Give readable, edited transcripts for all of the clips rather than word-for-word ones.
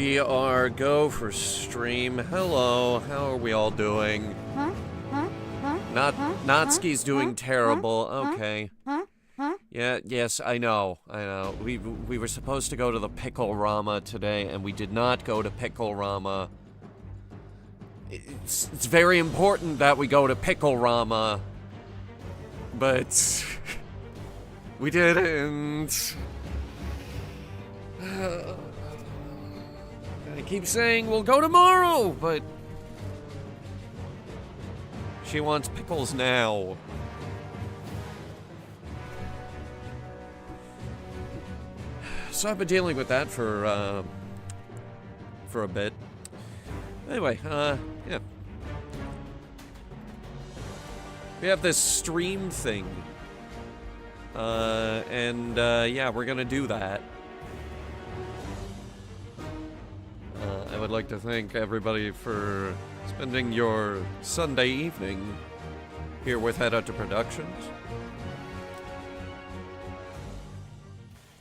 We are go for stream. Hello, how are we all doing? Natsuki's doing terrible. Okay. Yeah, yes, I know. We were supposed to go to the Pickle Rama today, and we did not go to Pickle Rama. It's very important that we go to Pickle Rama, but we didn't. I keep saying we'll go tomorrow, but she wants pickles now. So I've been dealing with that for a bit. Anyway, yeah. We have this stream thing. Yeah, we're gonna do that. I would like to thank everybody for spending your Sunday evening here with Head Out to Productions.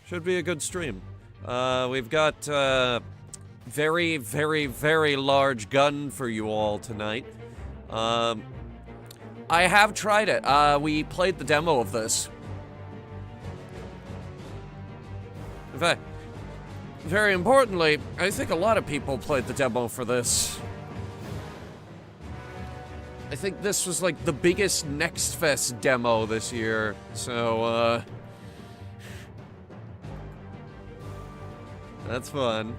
Should be a good stream. We've got very, very, very large gun for you all tonight. I have tried it. We played the demo of this. In fact, very importantly, I think a lot of people played the demo for this. I think this was like the biggest Next Fest demo this year, so that's fun.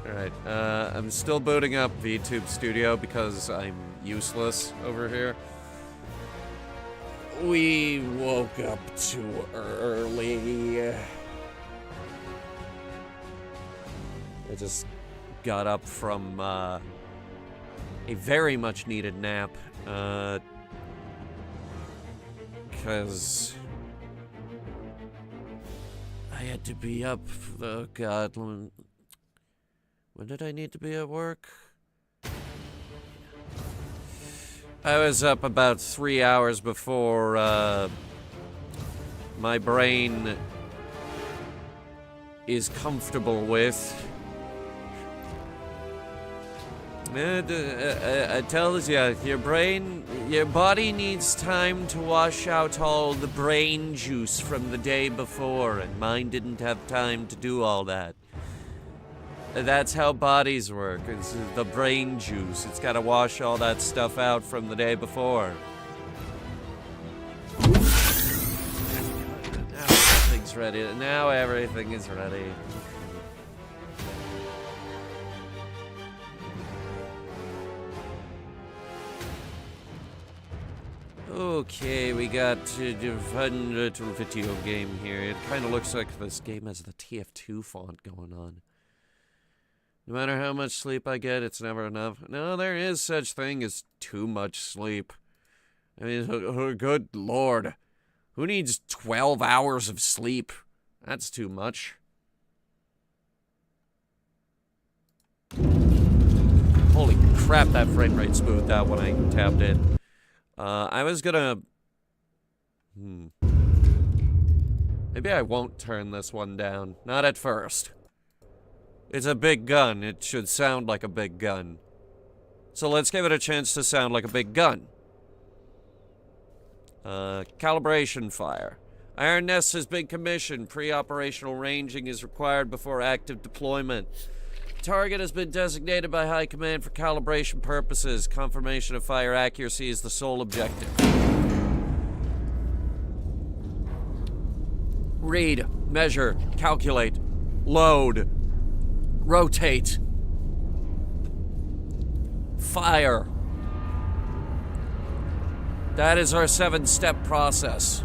Alright, I'm still booting up VTube Studio because I'm useless over here. We woke up too early. I just got up from a very much needed nap, because I had to be up. Oh God, when did I need to be at work? I was up about 3 hours before my brain is comfortable with. I tells you, your body needs time to wash out all the brain juice from the day before, and mine didn't have time to do all that. That's how bodies work. It's the brain juice. It's gotta wash all that stuff out from the day before. Now everything's ready. Now everything is ready. Okay, we got a fun little video game here. It kind of looks like this game has the TF2 font going on. No matter how much sleep I get, it's never enough. No, there is such thing as too much sleep. I mean, good lord. Who needs 12 hours of sleep? That's too much. Holy crap, that frame rate smoothed out when I tapped it. I was gonna... Maybe I won't turn this one down. Not at first. It's a big gun. It should sound like a big gun. So let's give it a chance to sound like a big gun. Calibration fire. Iron Nest has been commissioned. Pre-operational ranging is required before active deployment. Target has been designated by High Command for calibration purposes. Confirmation of fire accuracy is the sole objective. Read, measure, calculate, load, rotate, fire. That is our 7-step process.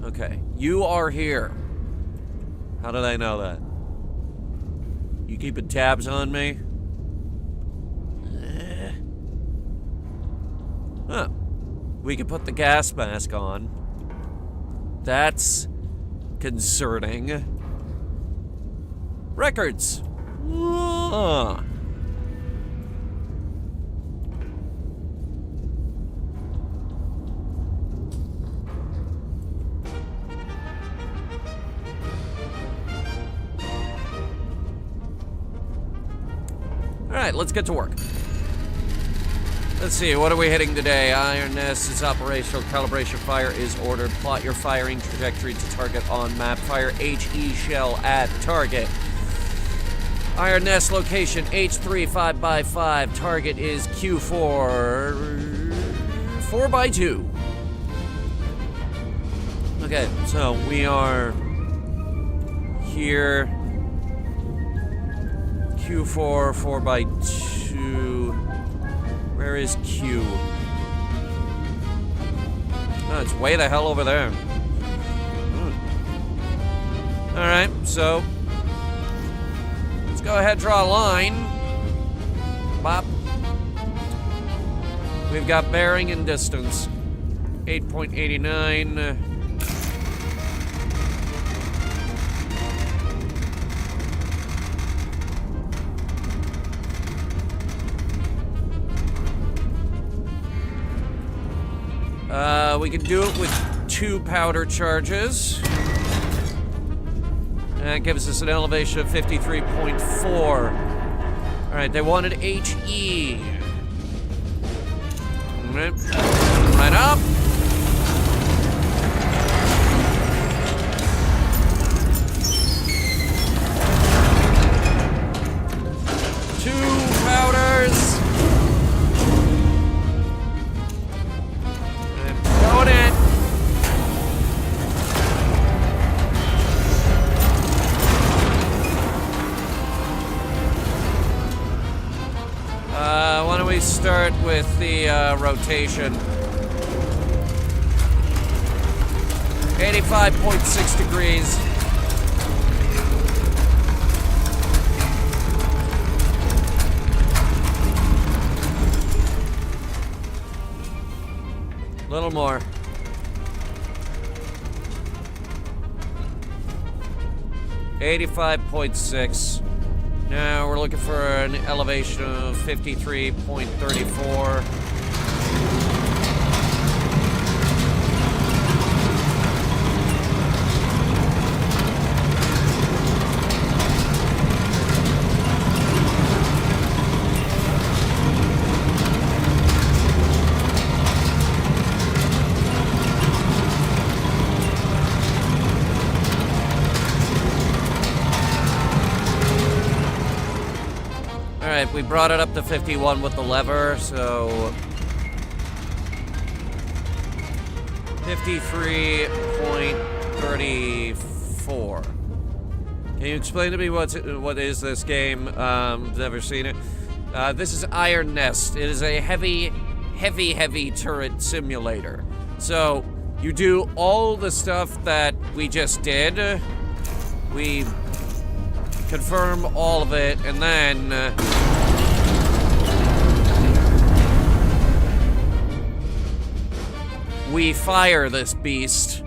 Okay, you are here. How did I know that? You keeping tabs on me? Huh. We can put the gas mask on. That's concerning. Records. Alright, let's get to work. Let's see, what are we hitting today? Iron Nest is operational. Calibration fire is ordered. Plot your firing trajectory to target on map. Fire HE shell at target. Iron Nest location H3 5x5. Target is Q4 4x2. Okay, so we are here. Q4 4x2. Where is Q? Oh, it's way the hell over there. Alright, so let's go ahead and draw a line. Bop. We've got bearing and distance. 8.89. We can do it with 2 powder charges. That gives us an elevation of 53.4. Alright, they wanted HE. Right up. Two powders. Going in. Why don't we start with the rotation? 85.6 degrees. A little more. $85.6. Now we're looking for an elevation of 53.34. Alright, we brought it up to 51 with the lever, so 53.34. Can you explain to me what is this game? Never seen it. This is Iron Nest. It is a heavy turret simulator. So you do all the stuff that we just did. We confirm all of it, and then we fire this beast.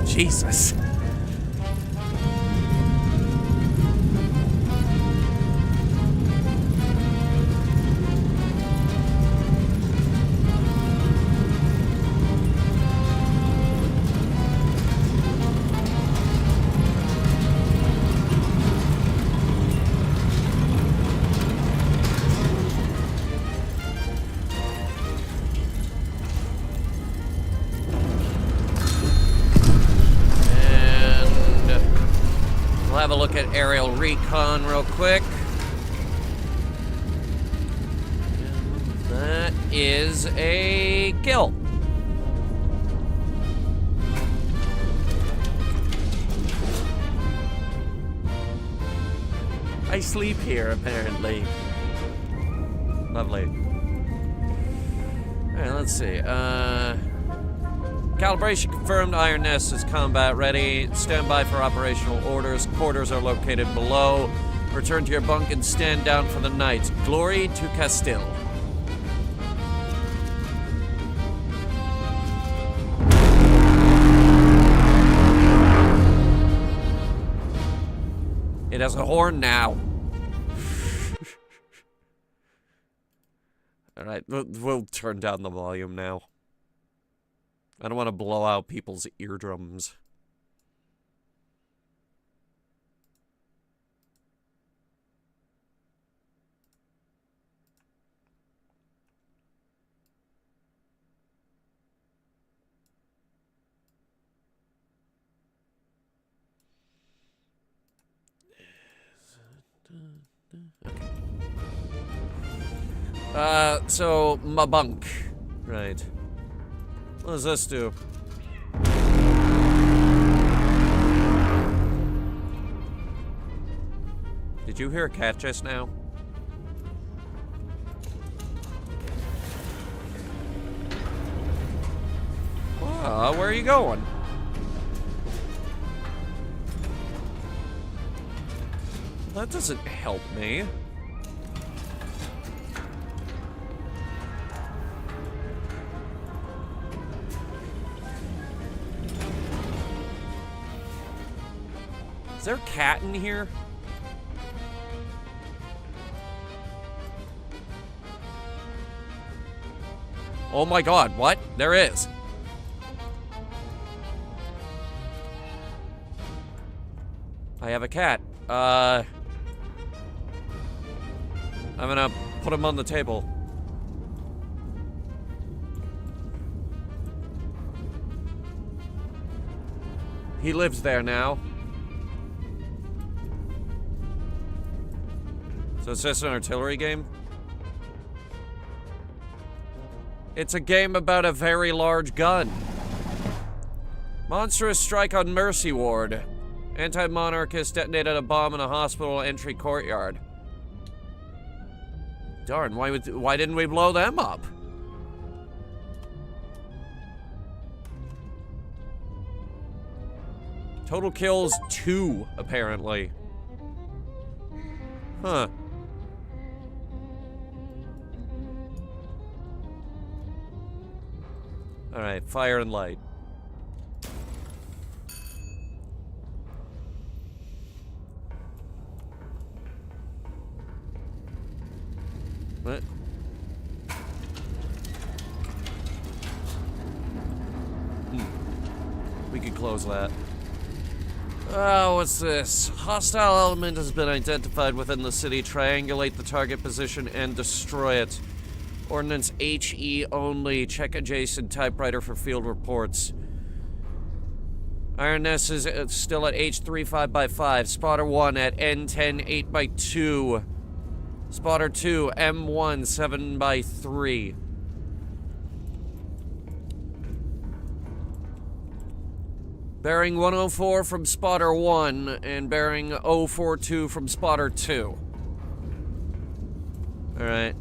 Jesus. Have a look at aerial recon real quick. And that is a kill. I sleep here, apparently. Lovely. Alright, let's see. Calibration confirmed. Iron Nest is combat ready. Stand by for operational orders. Quarters are located below. Return to your bunk and stand down for the night. Glory to Castile. It has a horn now. Alright, we'll turn down the volume now. I don't want to blow out people's eardrums. So, my bunk. Right. What does this do? Did you hear a cat just now? Where are you going? That doesn't help me. Is there a cat in here? Oh my god, what? There is. I have a cat. I'm gonna put him on the table. He lives there now. So it's just an artillery game? It's a game about a very large gun. Monstrous strike on Mercy Ward. Anti-monarchist detonated a bomb in a hospital entry courtyard. Darn, why didn't we blow them up? Total kills 2, apparently. Huh. Alright, fire and light. What? We could close that. Oh, what's this? Hostile element has been identified within the city. Triangulate the target position and destroy it. Ordnance HE only. Check adjacent typewriter for field reports. Iron Nest is still at H3 5x5. Spotter 1 at N10 8x2. Spotter 2 M1 7x3. Bearing 104 from Spotter 1 and bearing 042 from Spotter 2. Alright.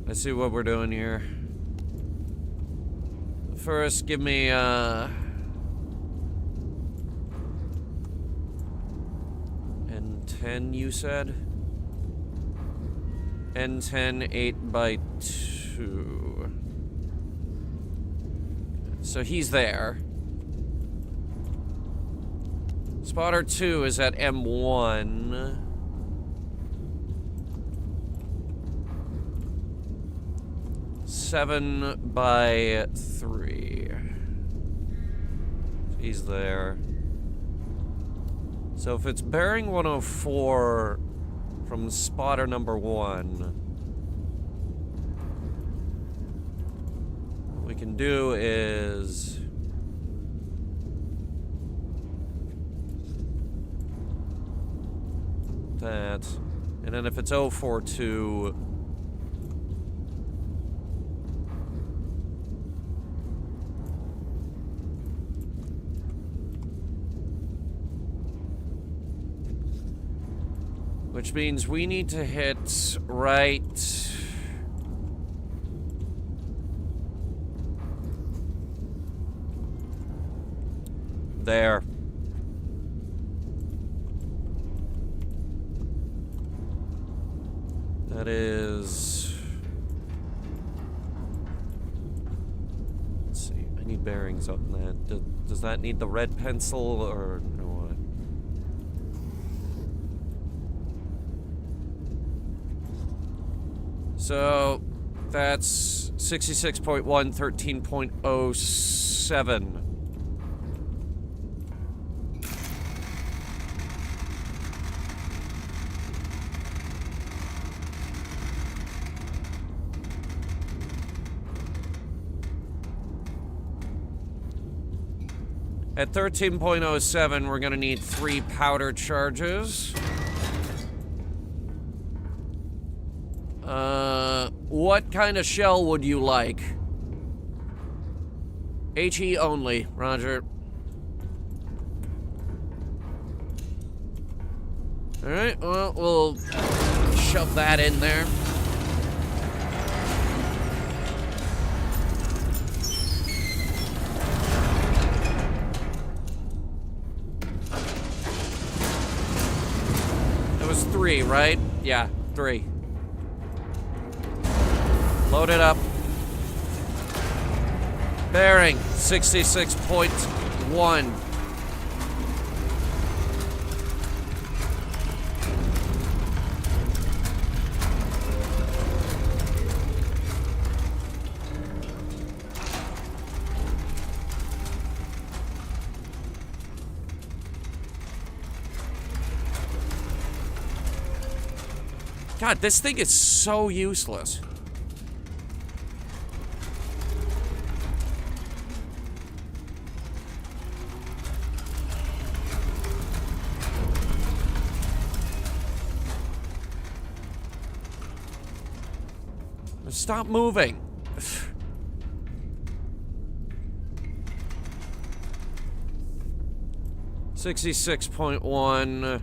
Let's see what we're doing here. First, give me, N10, you said? N10 8x2. So he's there. Spotter 2 is at M1. Seven by 3. He's there. So if it's bearing 104 from spotter number 1, what we can do is that, and then if it's 042, which means we need to hit right there. That is... Let's see, I need bearings on that. Does that need the red pencil or no? So, that's 66.1, 13.07. At 13.07, we're gonna need 3 powder charges. What kind of shell would you like? HE only, roger. Alright, well, we'll shove that in there. It was 3, right? Yeah, 3. Load it up. Bearing 66.1. God, this thing is so useless. Stop moving. 66.1.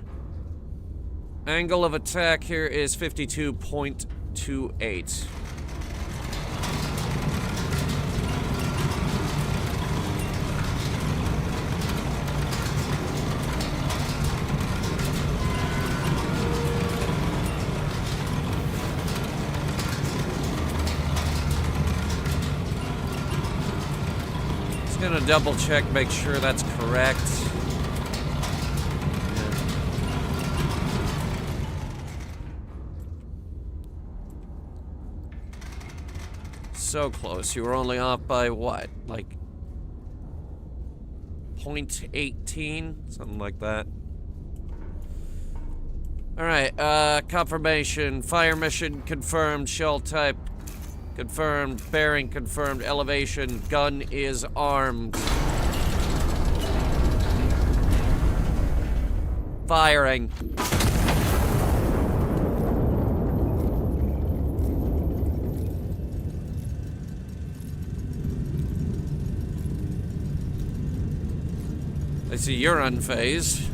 Angle of attack here is 52.28. Just gonna double check, make sure that's correct. So close. You were only off by what? Like 0.18? Something like that. Alright, confirmation. Fire mission confirmed. Shell type confirmed. Bearing confirmed. Elevation. Gun is armed. Firing. I see you're unfazed.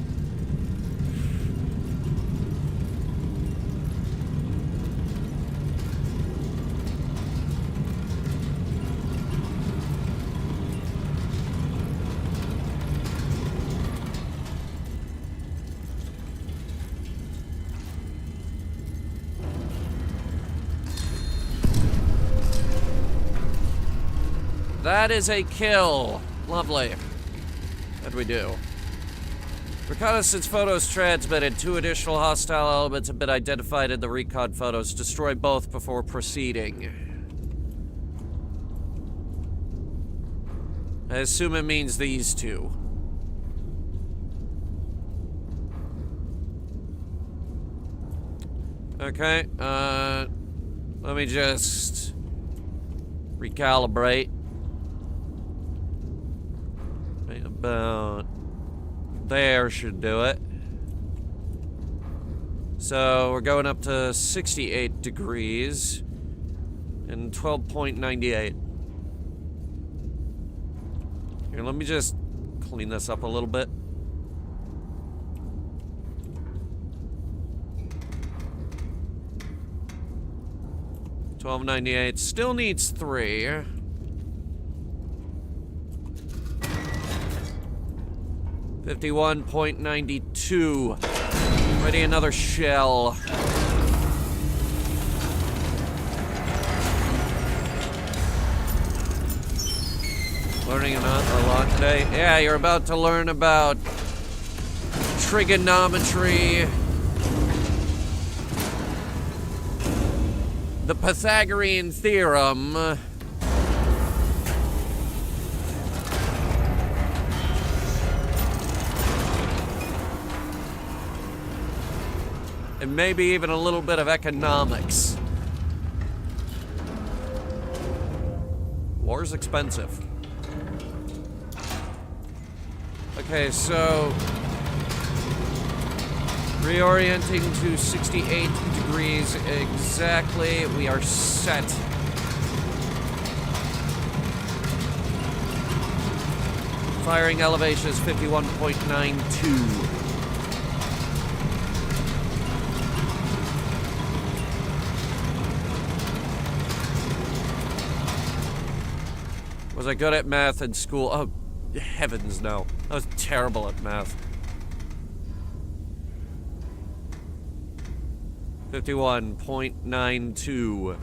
That is a kill. Lovely. How'd we do? Reconnaissance photos transmitted. 2 additional hostile elements have been identified in the recon photos. Destroy both before proceeding. I assume it means these 2. Okay, let me just recalibrate. Right about there should do it. So we're going up to 68 degrees and 12.98. Here, let me just clean this up a little bit. $12.98 still needs 3. $51.92. Ready another shell. Learning a lot today. Yeah, you're about to learn about trigonometry, the Pythagorean theorem, and maybe even a little bit of economics. War's expensive. Okay, so Reorienting to 68 degrees exactly. We are set. Firing elevation is 51.92. Was I good at math in school? Oh, heavens no. I was terrible at math. 51.92.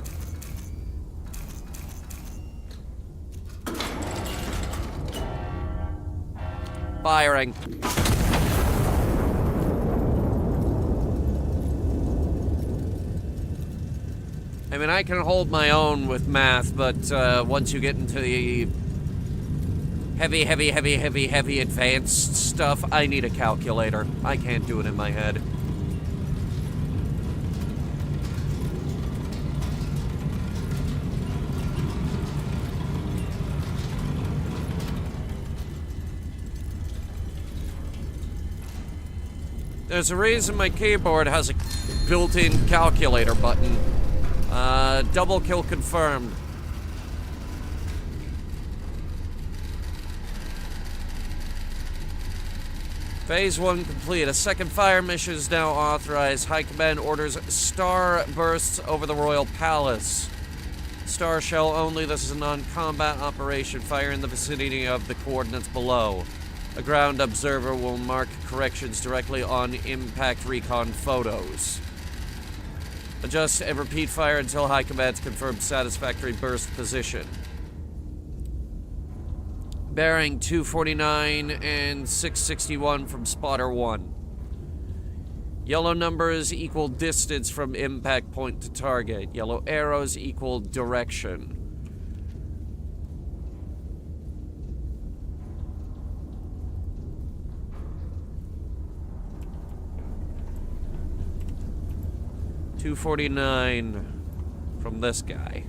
Firing. I mean, I can hold my own with math, but once you get into the heavy advanced stuff, I need a calculator. I can't do it in my head. There's a reason my keyboard has a built-in calculator button. Double kill confirmed. Phase 1 complete. A second fire mission is now authorized. High Command orders star bursts over the Royal Palace. Star shell only. This is a non-combat operation. Fire in the vicinity of the coordinates below. A ground observer will mark corrections directly on impact recon photos. Adjust and repeat fire until High Command's confirmed satisfactory burst position. Bearing 249 and 661 from spotter 1. Yellow numbers equal distance from impact point to target. Yellow arrows equal direction. .249 from this guy.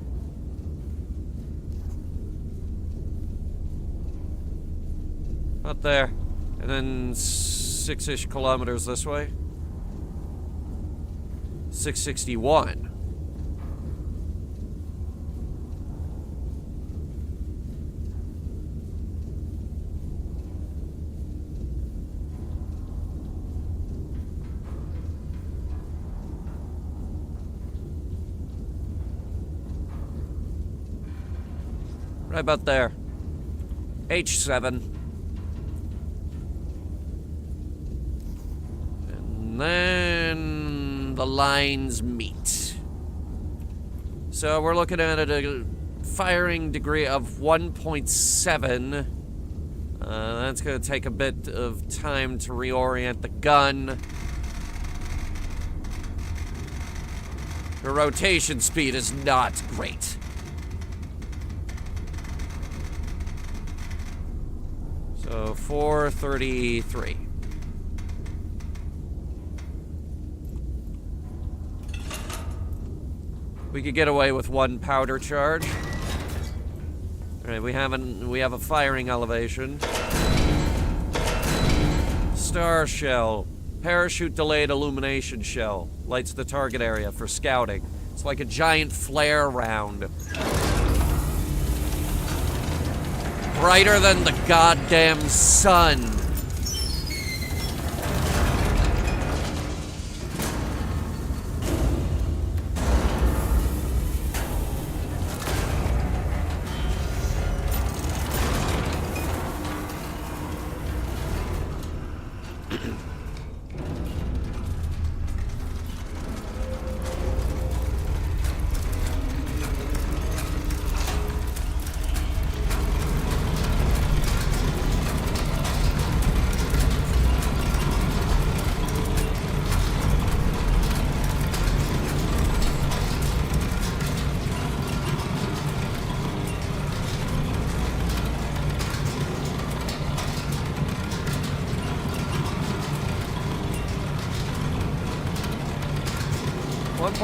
Not there. And then 6-ish kilometers this way. 661. Right about there. H7. And then the lines meet. So we're looking at a firing degree of 1.7. That's going to take a bit of time to reorient the gun. The rotation speed is not great. So 433. We could get away with one powder charge. All right, we have a firing elevation. Star shell, parachute delayed illumination shell, lights the target area for scouting. It's like a giant flare round. Brighter than the goddamn sun.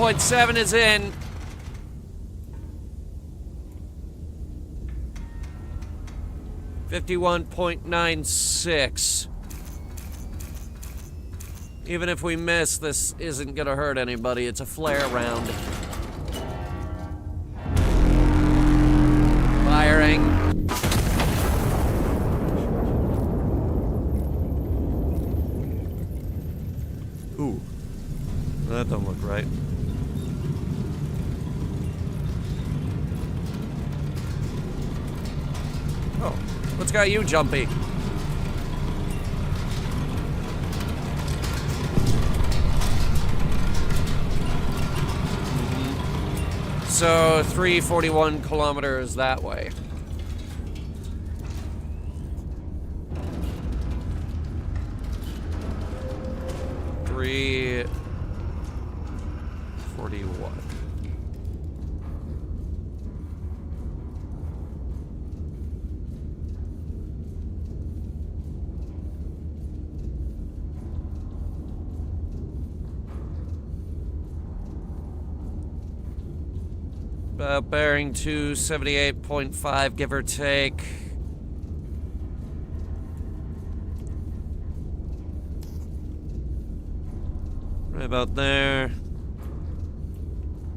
.7 is in. .96. Even if we miss, this isn't gonna hurt anybody. It's a flare round. Firing. Ooh. That don't look right. Oh, what's got you jumpy? So 341 kilometers that way. $341. Bearing 278.5, give or take. Right about there.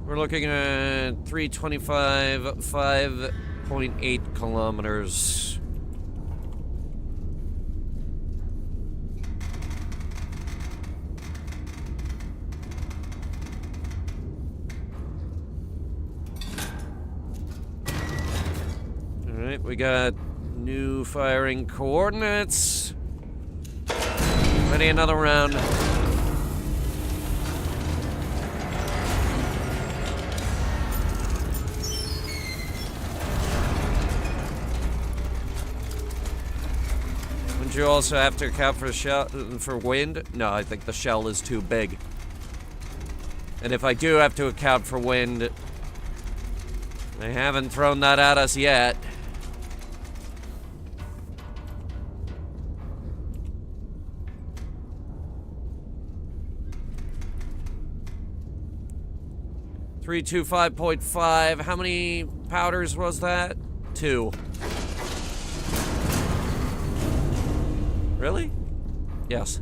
We're looking at 325, 5.8 kilometers. Alright, we got new firing coordinates. Ready, another round. Wouldn't you also have to account for wind? No, I think the shell is too big. And if I do have to account for wind, they haven't thrown that at us yet. $325.5. How many powders was that? 2. Really? Yes.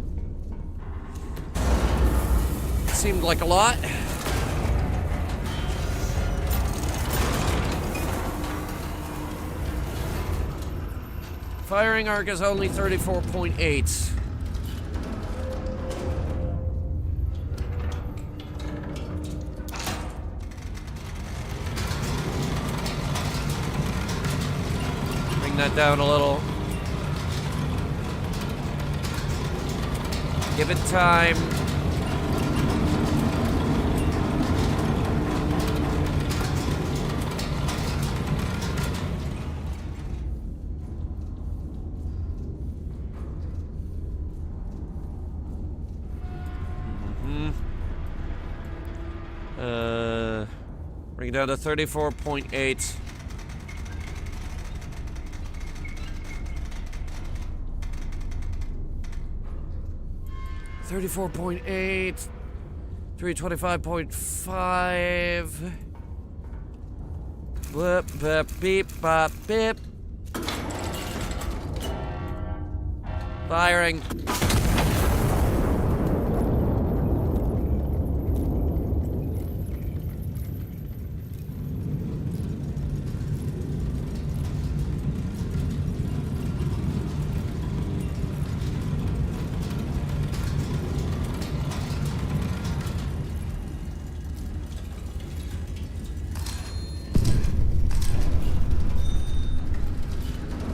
Seemed like a lot. Firing arc is only 34.8. Bring that down a little. Give it time. Bring it down to 34.8. $34.8, 325.5. Blip, bip, beep, bop, bip. Firing.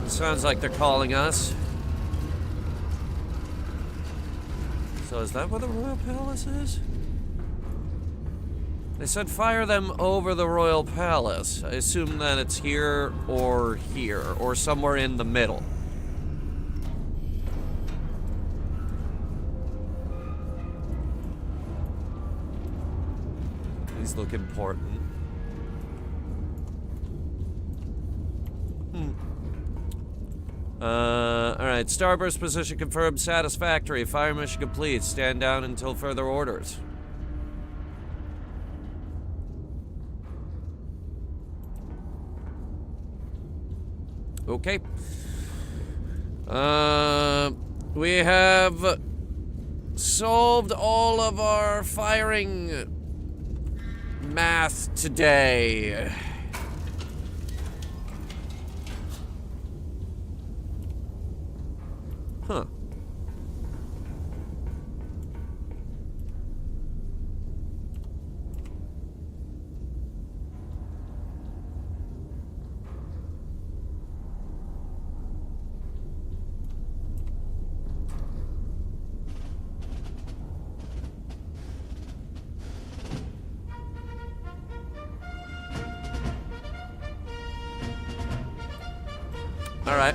Sounds like they're calling us. So is that where the Royal Palace is? They said fire them over the Royal Palace. I assume that it's here, or somewhere in the middle. These look important. Alright, starburst position confirmed, satisfactory. Fire mission complete. Stand down until further orders. Okay. We have solved all of our firing math today. Huh. All right.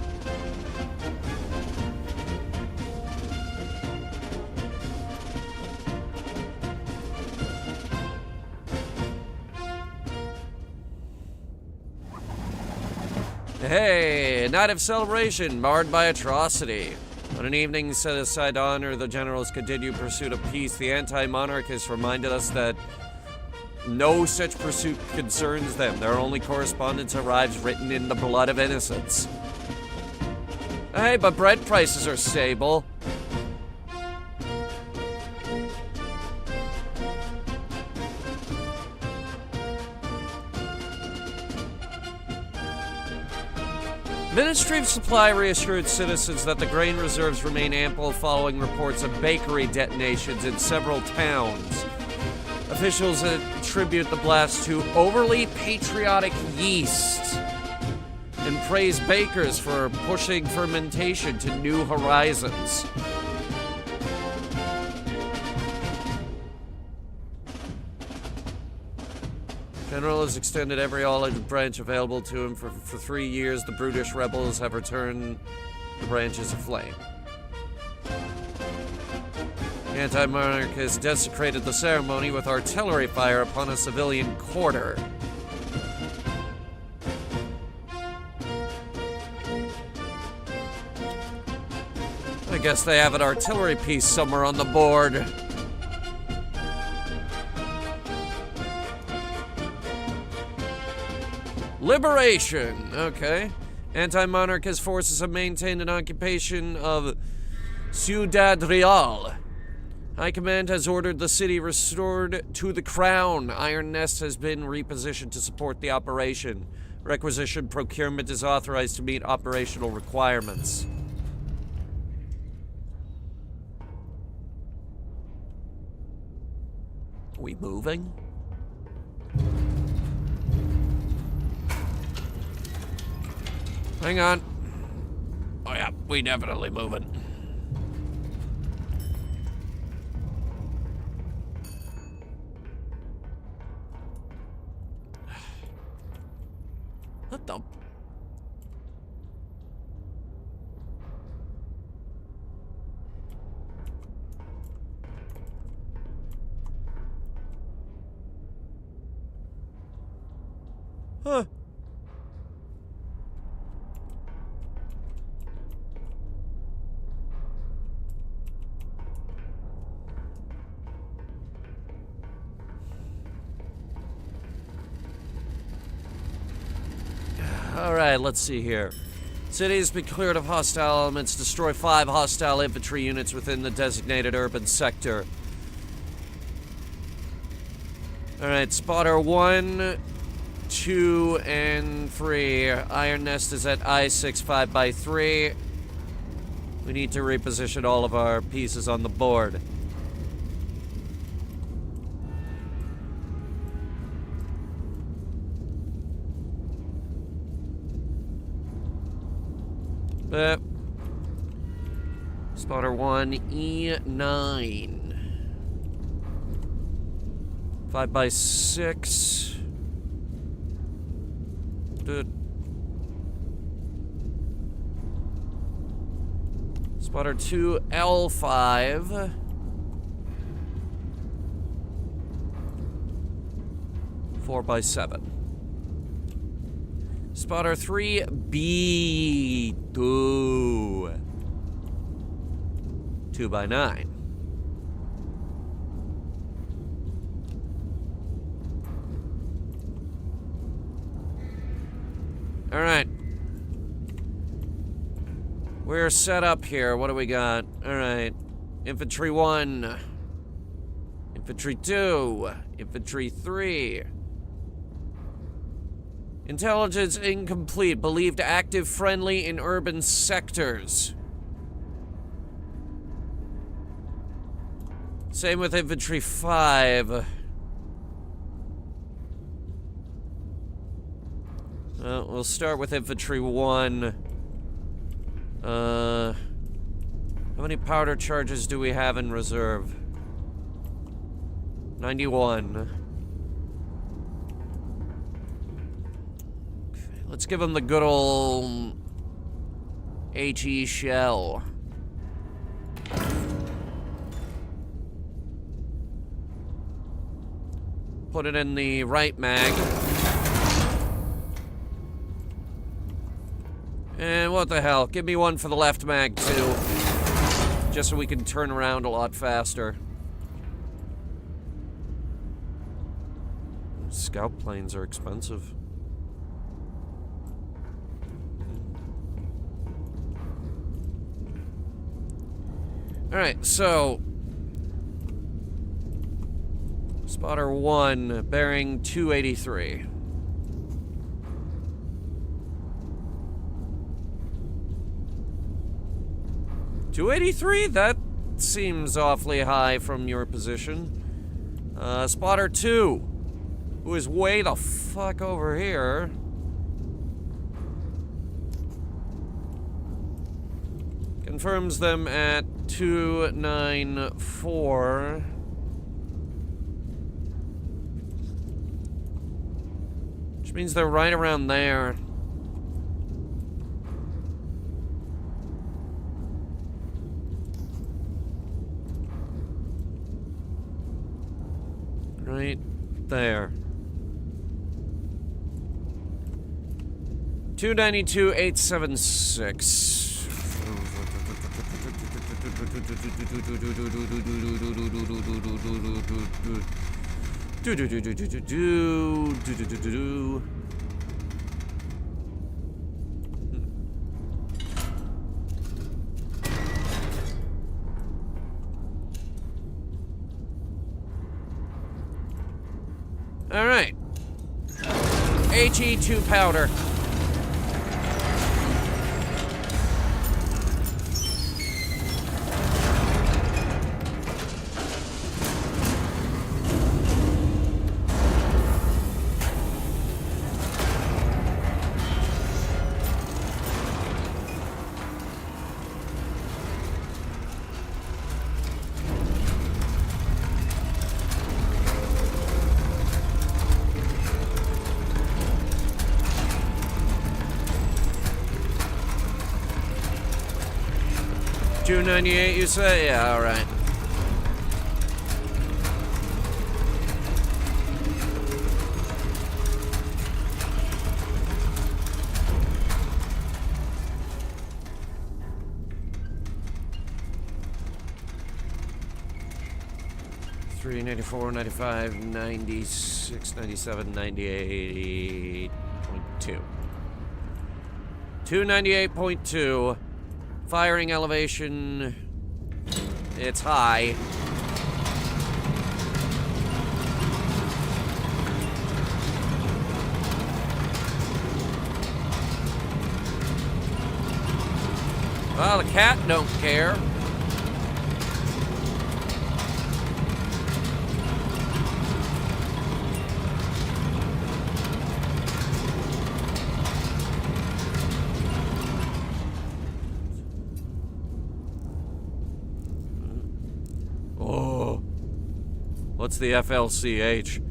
Hey, night of celebration marred by atrocity. On an evening set aside to honor the general's continued pursuit of peace, the anti-monarchists reminded us that no such pursuit concerns them. Their only correspondence arrives written in the blood of innocents. Hey, but bread prices are stable. Ministry of Supply reassured citizens that the grain reserves remain ample following reports of bakery detonations in several towns. Officials attribute the blast to overly patriotic yeast and praise bakers for pushing fermentation to new horizons. General has extended every olive branch available to him for 3 years. The brutish rebels have returned the branches aflame. Anti-monarchists desecrated the ceremony with artillery fire upon a civilian quarter. I guess they have an artillery piece somewhere on the board. Liberation. Okay. Anti-monarchist forces have maintained an occupation of Ciudad Real. High Command has ordered the city restored to the crown. Iron Nest has been repositioned to support the operation. Requisition procurement is authorized to meet operational requirements. Are we moving? Hang on. Oh yeah, we definitely moving. What the? Huh. Alright, let's see here. City has been cleared of hostile elements. Destroy 5 hostile infantry units within the designated urban sector. Alright, spotter 1, 2, and 3. Iron Nest is at I-6 5x3. We need to reposition all of our pieces on the board. Spotter 1, E9. 5x6. Spotter 2, L5. Four by 7. Spotter 3, B2. 2 by 9. All right. We're set up here. What do we got? All right. Infantry 1. Infantry 2. Infantry 3. Intelligence incomplete. Believed active friendly in urban sectors. Same with Infantry 5. We'll start with Infantry 1. How many powder charges do we have in reserve? 91. Okay, let's give them the good old HE shell. Put it in the right mag. And what the hell? Give me one for the left mag, too. Just so we can turn around a lot faster. Scout planes are expensive. Alright, so... Spotter 1, bearing 283. 283? That seems awfully high from your position. Spotter 2, who is way the fuck over here. Confirms them at 294. Which means they're right around there. Right there. 292,876. All right. HE2 powder. $298, you say? Yeah, all right. $3, $94, $95, $96, $97, $98.2. 298.2. Firing elevation, it's high. Well, the cat don't care. What's the FLCH?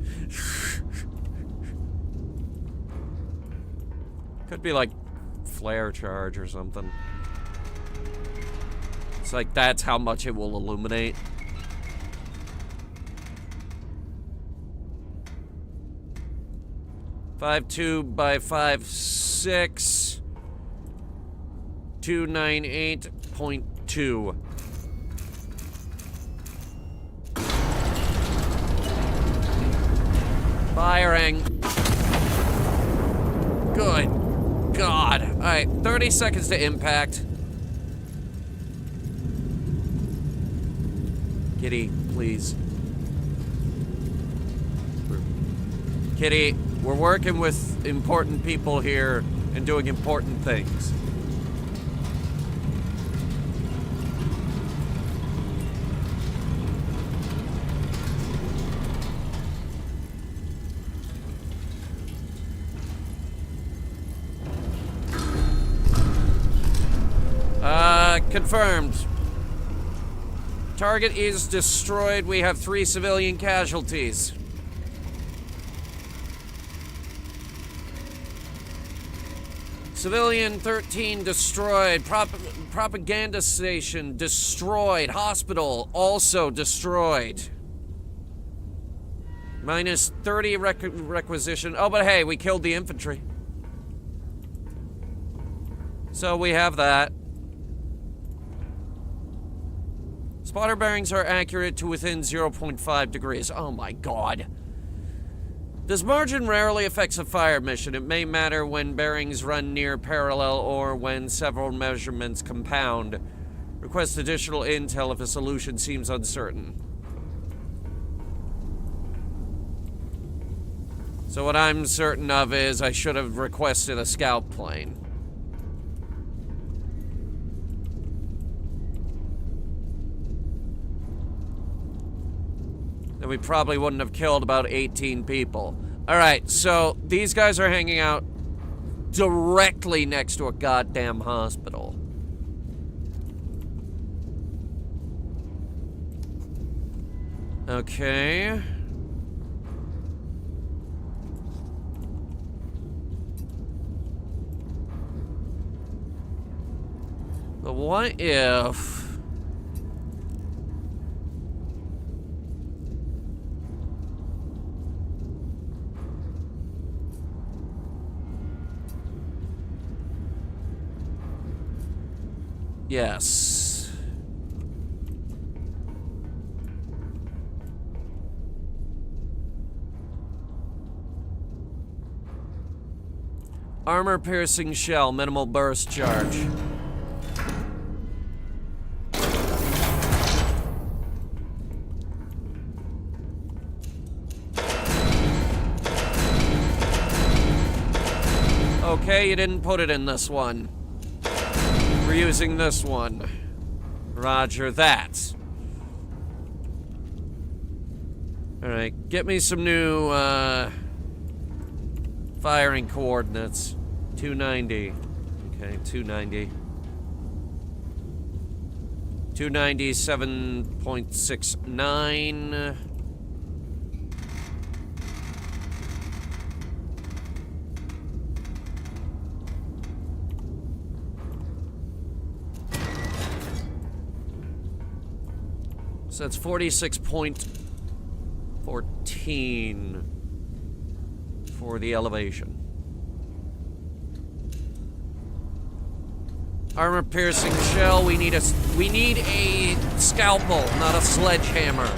Could be like flare charge or something. It's like that's how much it will illuminate. .52 by 5.6. 298.2. Firing. Good God. Alright, 30 seconds to impact. Kitty, please. Kitty, we're working with important people here and doing important things. Confirmed. Target is destroyed. We have 3 civilian casualties. Civilian 13 destroyed. Propaganda station destroyed. Hospital also destroyed. Minus 30 requisition. Oh, but hey, we killed the infantry. So we have that. Spotter bearings are accurate to within 0.5 degrees. Oh my god. This margin rarely affects a fire mission. It may matter when bearings run near parallel or when several measurements compound. Request additional intel if a solution seems uncertain. So what I'm certain of is I should have requested a scout plane. Then we probably wouldn't have killed about 18 people. Alright, so these guys are hanging out directly next to a goddamn hospital. Okay. But what if... Yes. Armor-piercing shell, minimal burst charge. Okay, you didn't put it in this one. We're using this one. Roger that. Alright, get me some new, firing coordinates. 290. Okay, 290. 297.69. So that's 46.14 for the elevation. Armor-piercing shell. We need a scalpel, not a sledgehammer.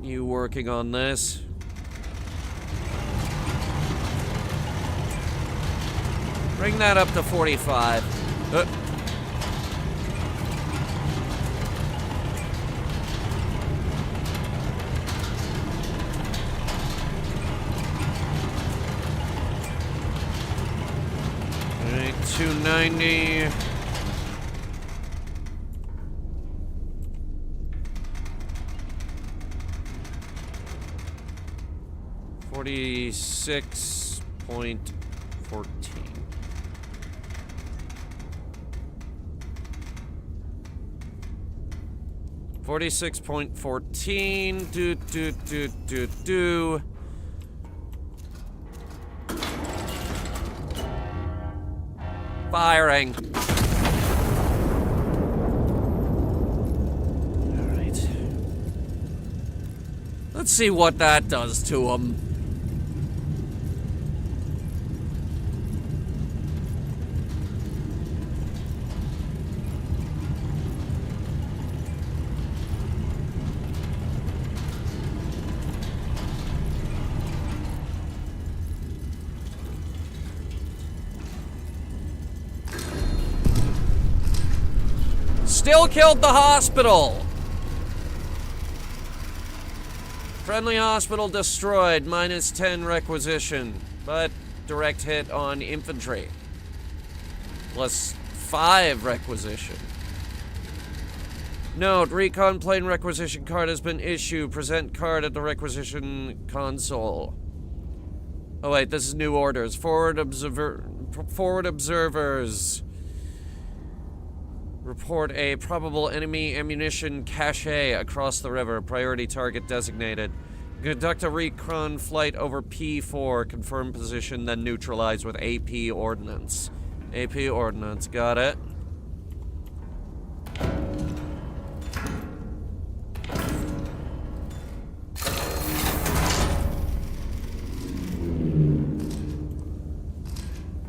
You working on this? Bring that up to 45. 290. $46.14. 46.14. Do. Firing. All right. Let's see what that does to him. Still killed the hospital. Friendly hospital destroyed, -10 requisition, but direct hit on infantry. +5 requisition. Note, recon plane requisition card has been issued. Present card at the requisition console. Oh wait, this is new orders. Forward observers. Report a probable enemy ammunition cache across the river. Priority target designated. Conduct a recon flight over P4. Confirm position, then neutralize with AP ordnance. AP ordnance, got it.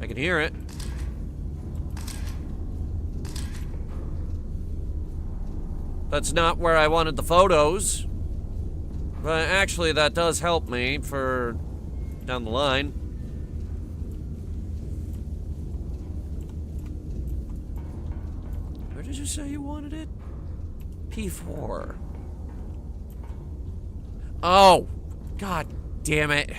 I can hear it. That's not where I wanted the photos. But actually, that does help me for down the line. Where did you say you wanted it? P4. Oh, God damn it.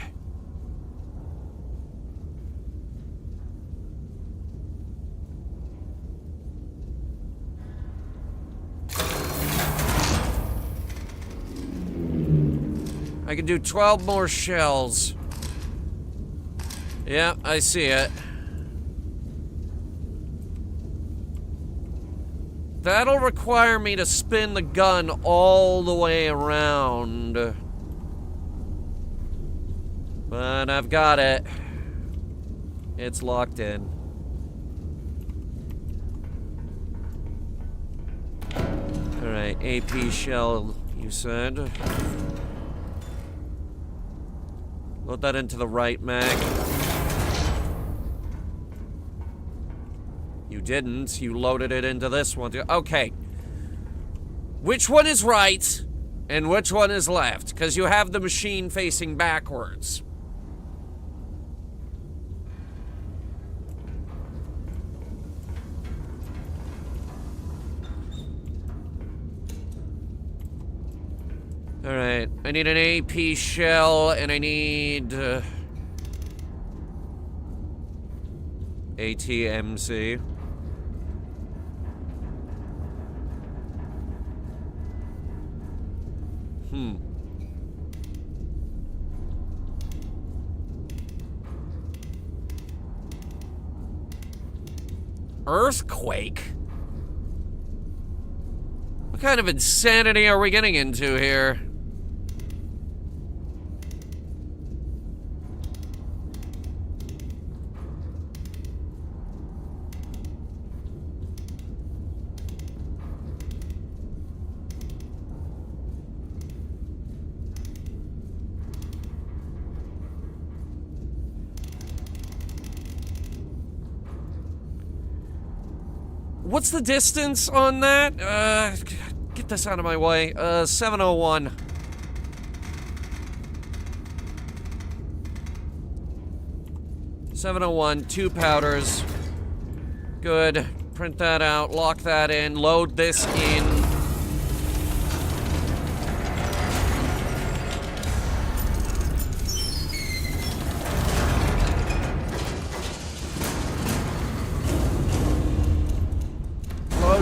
I can do 12 more shells. Yeah, I see it. That'll require me to spin the gun all the way around. But I've got it. It's locked in. Alright, AP shell, you said. Load that into the right mag. You didn't. You loaded it into this one. Okay. Which one is right and which one is left? Because you have the machine facing backwards. Alright, I need an AP shell, and I need... ATMC. Earthquake? What kind of insanity are we getting into here? What's the distance on that? Get this out of my way. 701. .701, 2 powders. Good. Print that out, lock that in, load this in.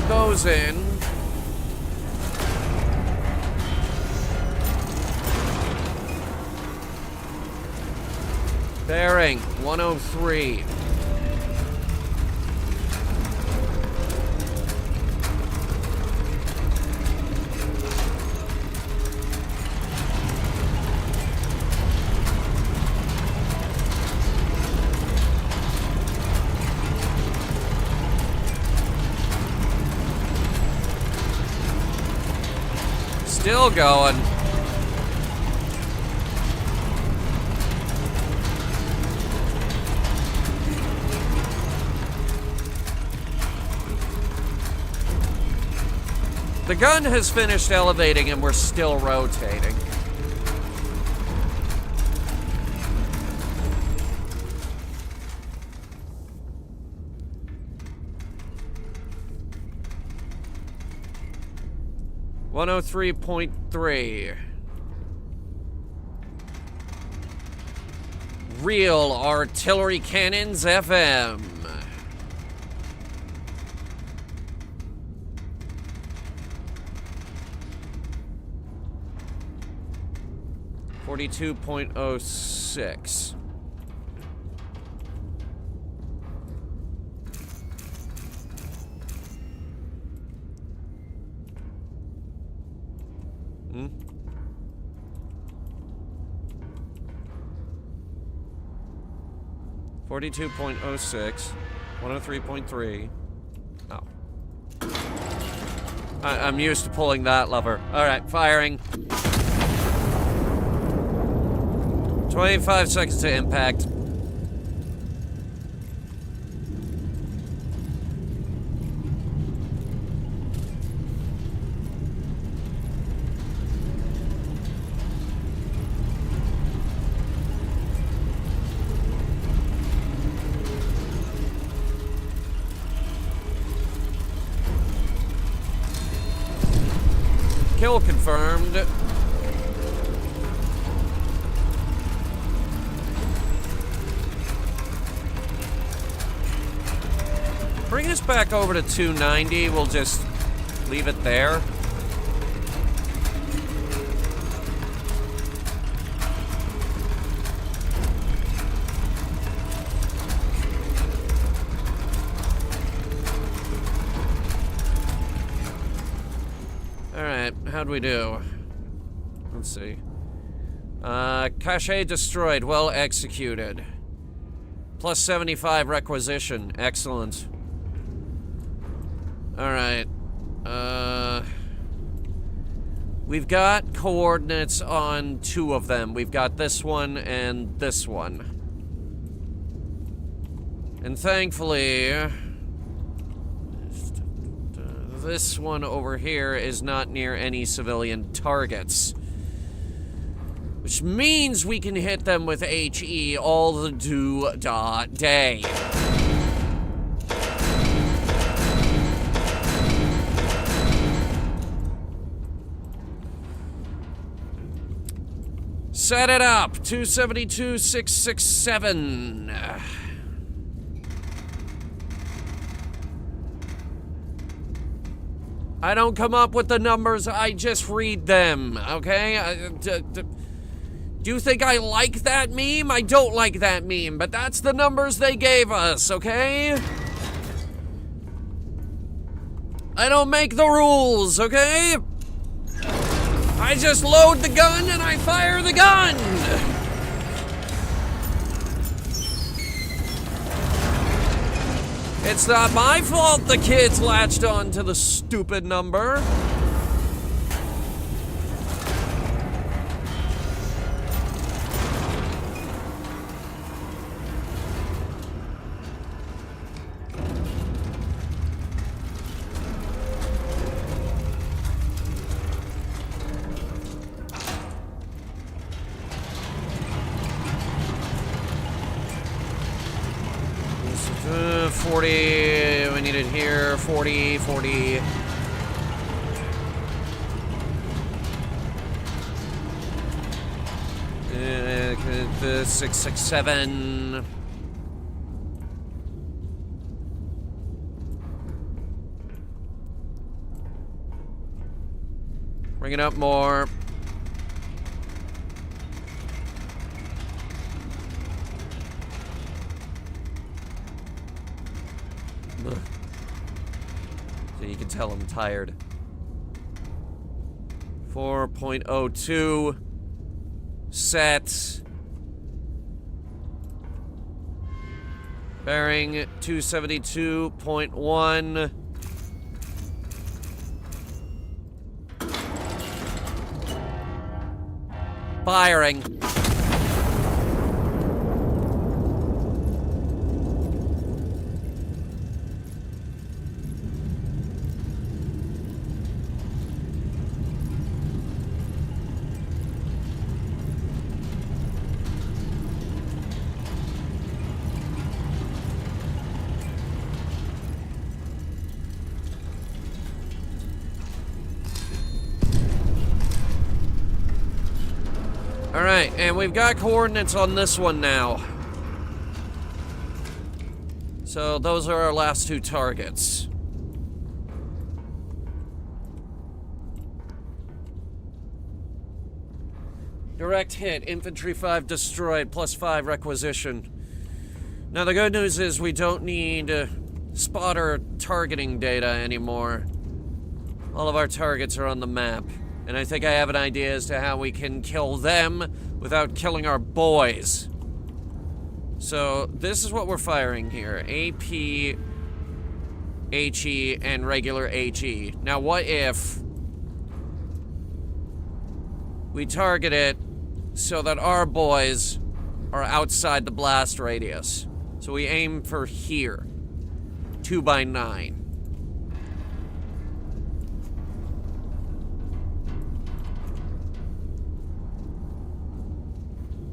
Those in. Bearing 103. Still going. The gun has finished elevating and we're still rotating. .3 Real artillery cannons FM. .06. Hmm? .06, 103.3. Oh. I'm used to pulling that lever. Alright, firing. 25 seconds to impact. Kill confirmed. Bring us back over to 290. We'll just leave it there. Alright, how'd we do? Let's see. Cache destroyed, well executed. Plus 75 requisition, excellent. Alright. We've got coordinates on 2 of them. We've got this one and this one. And thankfully, this one over here is not near any civilian targets. Which means we can hit them with HE all the day. Set it up, 272,667. I don't come up with the numbers, I just read them, okay? Do you think I like that meme? I don't like that meme, but that's the numbers they gave us, okay? I don't make the rules, okay? I just load the gun and I fire the gun! It's not my fault the kids latched on to the stupid number. Uh, 40, we need it here, 40, 40. The 667. Bring it up more. So you can tell I'm tired. 4.02 set. Bearing 272.1. Firing. Alright, and we've got coordinates on this one now. So those are our last two targets. Direct hit, infantry 5 destroyed, +5 requisition. Now the good news is we don't need spotter targeting data anymore. All of our targets are on the map. And I think I have an idea as to how we can kill them without killing our boys. So this is what we're firing here. AP, HE, and regular HE. Now what if we target it so that our boys are outside the blast radius? So we aim for here. 2x9.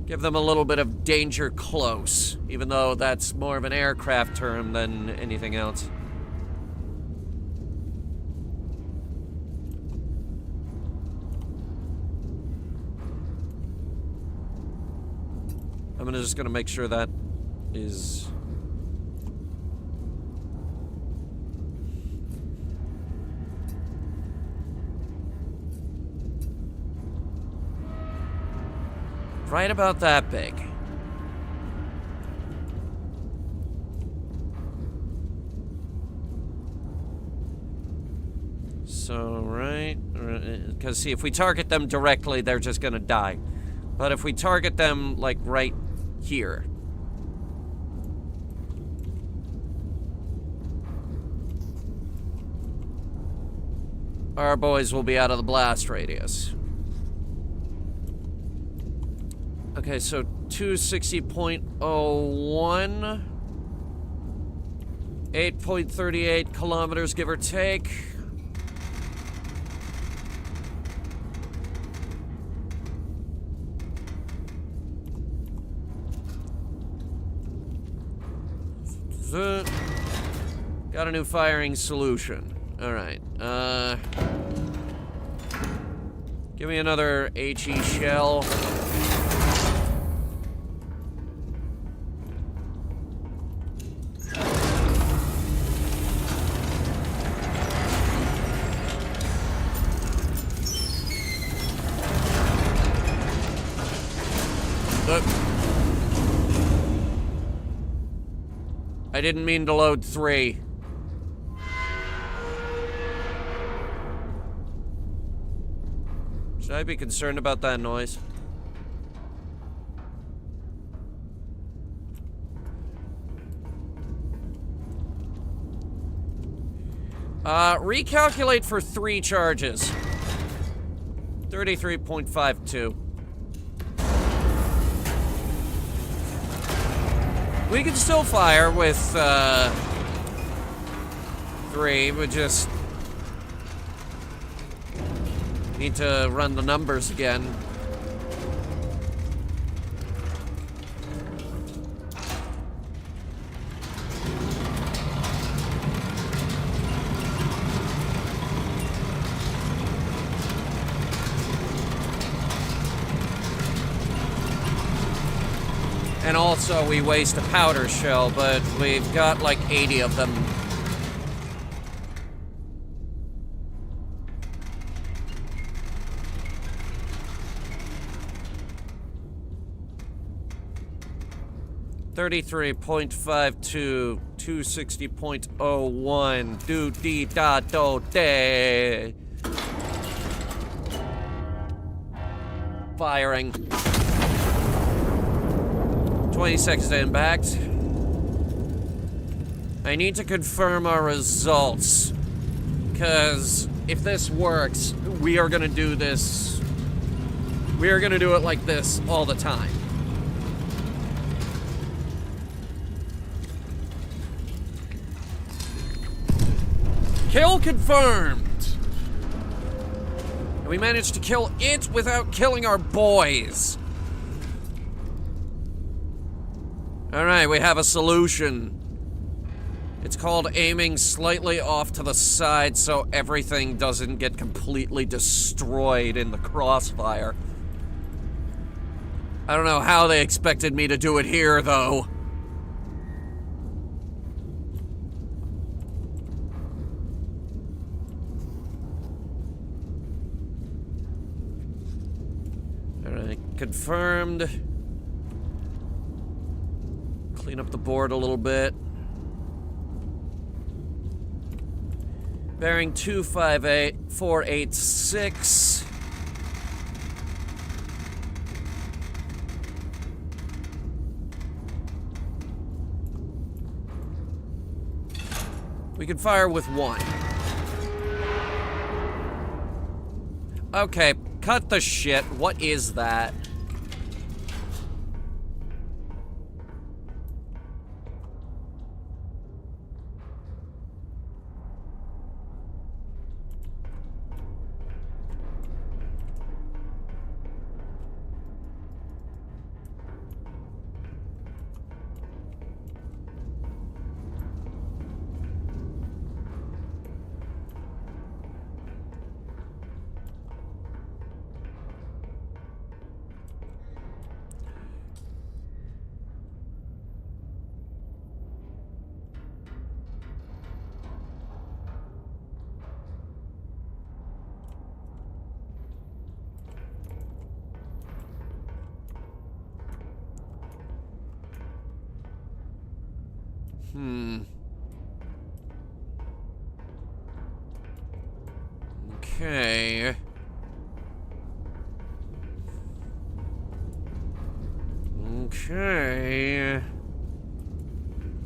Give them a little bit of danger close, even though that's more of an aircraft term than anything else. I'm just gonna make sure that is... right about that big. So, right, because see, if we target them directly, they're just gonna die. But if we target them, like, right here. Our boys will be out of the blast radius. Okay, so 260.01. 8.38 kilometers, give or take. Got a new firing solution. Alright, give me another HE shell. I didn't mean to load 3. Should I be concerned about that noise? Recalculate for 3 charges. 33.52. We can still fire with, 3, we just need to run the numbers again. And also, we waste a powder shell, but we've got like 80 of them. $33.52, 260.01, do dee da do day. Firing. 20 seconds to impact. I need to confirm our results, because if this works, we are gonna do this. We are gonna do it like this all the time. Kill confirmed! And we managed to kill it without killing our boys. Alright, we have a solution. It's called aiming slightly off to the side so everything doesn't get completely destroyed in the crossfire. I don't know how they expected me to do it here, though. Alright, confirmed. Clean up the board a little bit. Bearing 258486. We can fire with one. Okay, cut the shit. What is that? Okay. Okay.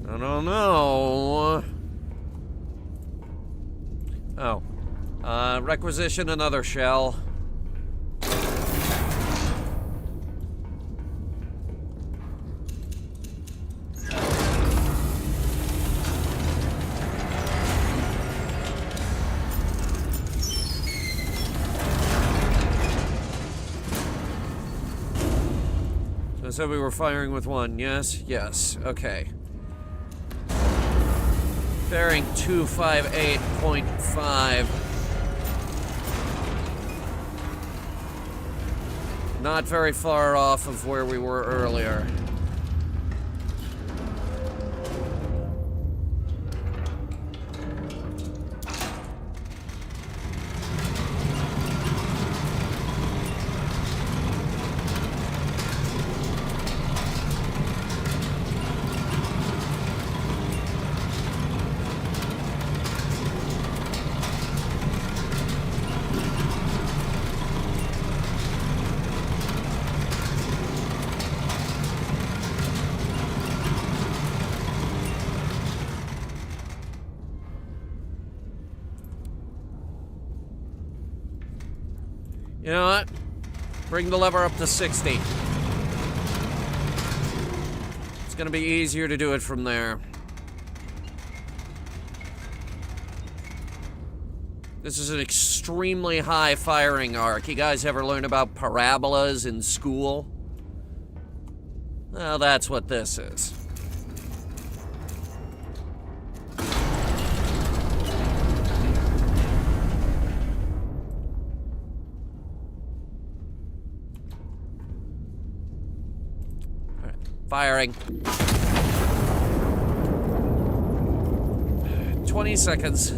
I don't know. Oh. Requisition another shell. I said we were firing with one. Yes, yes. Okay. Bearing 258.5. Not very far off of where we were earlier. You know what? Bring the lever up to 60. It's gonna be easier to do it from there. This is an extremely high firing arc. You guys ever learn about parabolas in school? Well, that's what this is. Firing. 20 seconds.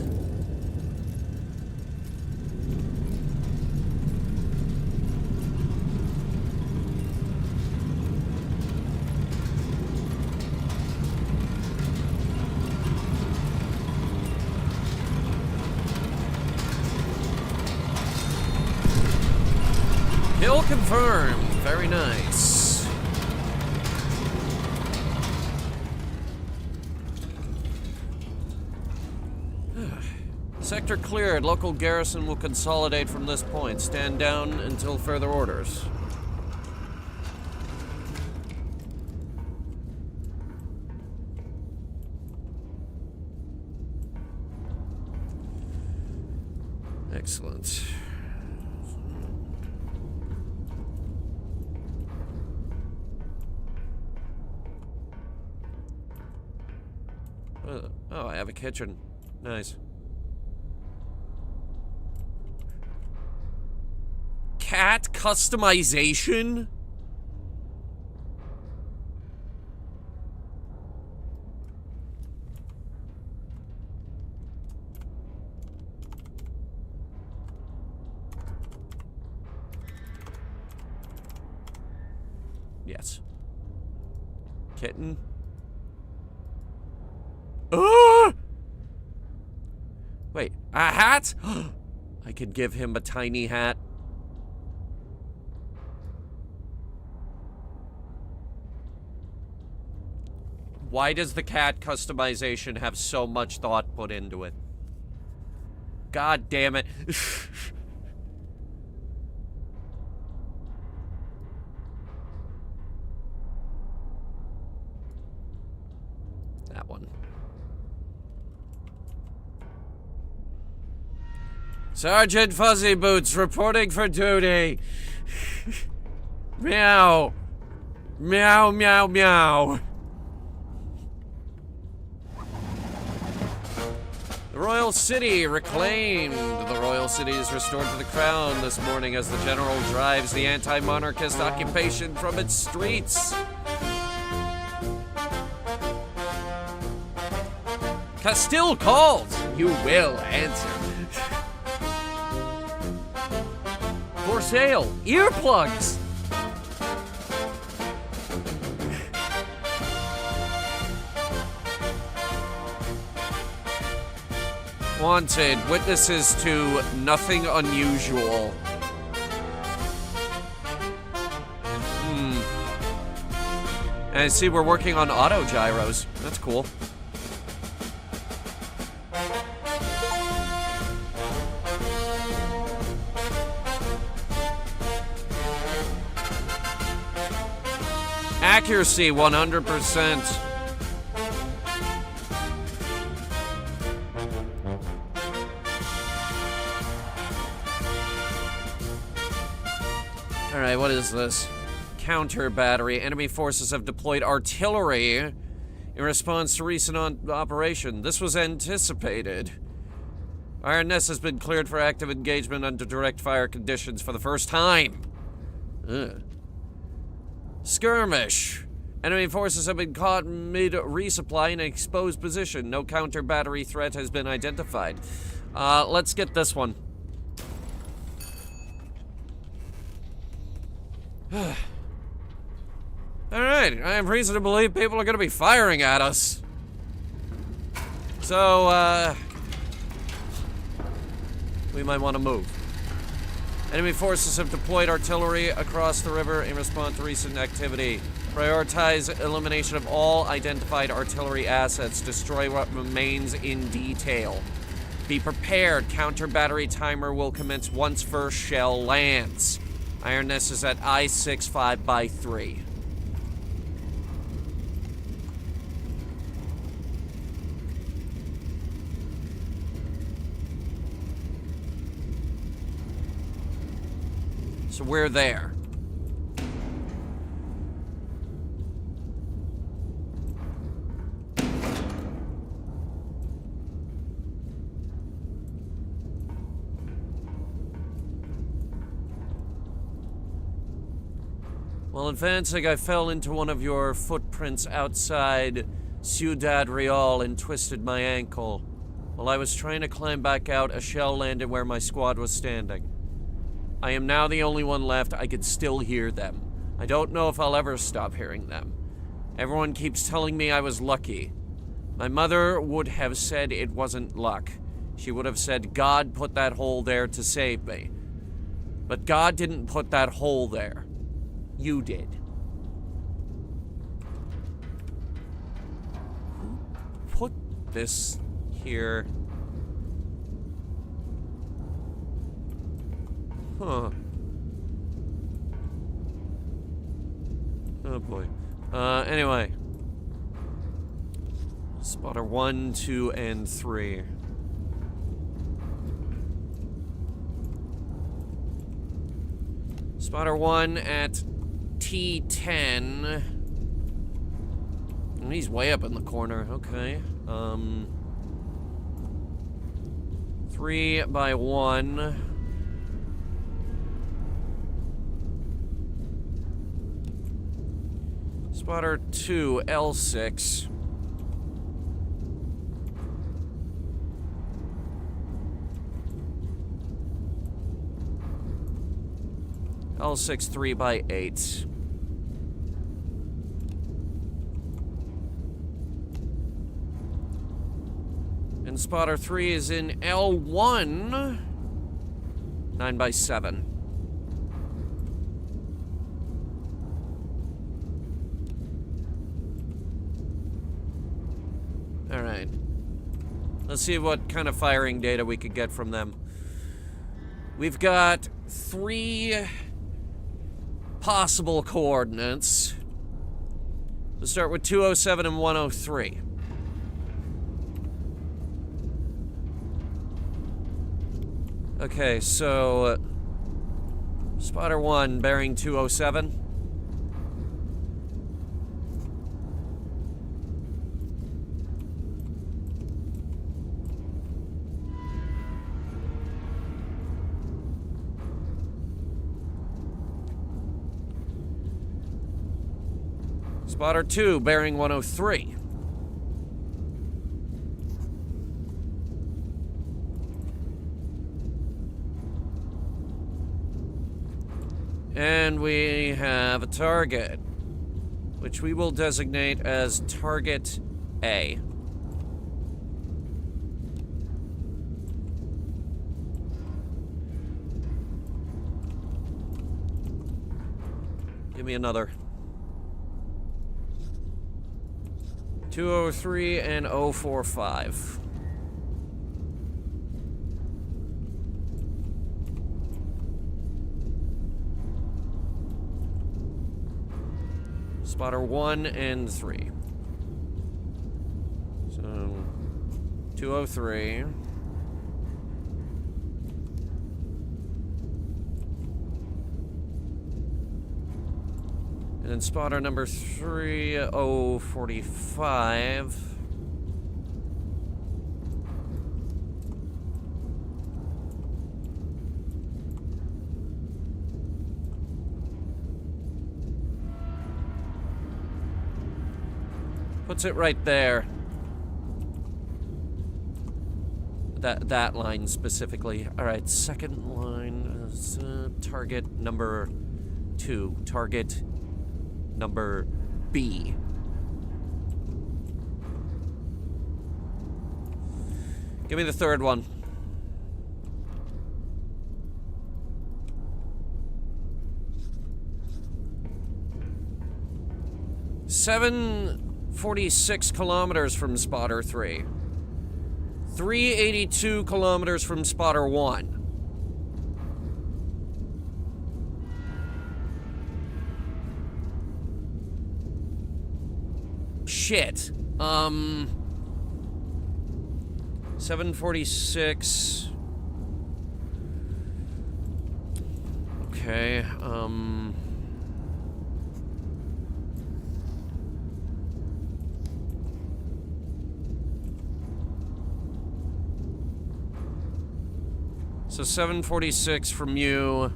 Kill confirmed. Very nice. Sector cleared. Local garrison will consolidate from this point. Stand down until further orders. Excellent. Oh, I have a kitchen. Nice. Cat customization? Yes. Kitten. Ah! Wait, a hat? I could give him a tiny hat. Why does the cat customization have so much thought put into it? God damn it. That one. Sergeant Fuzzy Boots reporting for duty. Meow. Meow, meow, meow. The Royal City reclaimed. The Royal City is restored to the crown this morning as the general drives the anti-monarchist occupation from its streets. Castile calls. You will answer. For sale, earplugs. Wanted, witnesses to nothing unusual. And I see we're working on auto gyros. That's cool. Accuracy, 100%. Alright, what is this? Counter battery. Enemy forces have deployed artillery in response to recent operation. This was anticipated. Iron Nest has been cleared for active engagement under direct fire conditions for the first time. Ugh. Skirmish. Enemy forces have been caught mid-resupply in an exposed position. No counter battery threat has been identified. Let's get this one. Alright, I have reason to believe people are gonna be firing at us. So, we might want to move. Enemy forces have deployed artillery across the river in response to recent activity. Prioritize elimination of all identified artillery assets. Destroy what remains in detail. Be prepared. Counter battery timer will commence once first shell lands. Iron Nest is at I-6 5x3. So we're there. While advancing, I fell into one of your footprints outside Ciudad Real and twisted my ankle. While I was trying to climb back out, a shell landed where my squad was standing. I am now the only one left. I could still hear them. I don't know if I'll ever stop hearing them. Everyone keeps telling me I was lucky. My mother would have said it wasn't luck. She would have said God put that hole there to save me. But God didn't put that hole there. You did. Who put this here? Huh. Oh boy. Anyway. Spotter 1, 2, and 3. Spotter 1 at T10. And he's way up in the corner. Okay. 3 by 1. Spotter 2, L6. L6, 3 by 8. And spotter 3 is in L1. 9x7. Alright. Let's see what kind of firing data we could get from them. We've got 3 possible coordinates. Let's start with 207 and 103. Okay, so spotter 1 bearing 207. Spotter 2 bearing 103. And we have a target, which we will designate as target A. Give me another. 203 and 045. Spotter 1 and 3. So 203. And then spotter number 3, 045. Puts it right there. That line specifically. All right, second line is target number 2. Target number B. Give me the third one. $746 kilometers from spotter 3. 382 kilometers from spotter 1. Shit. 746. Okay, so 746 from you,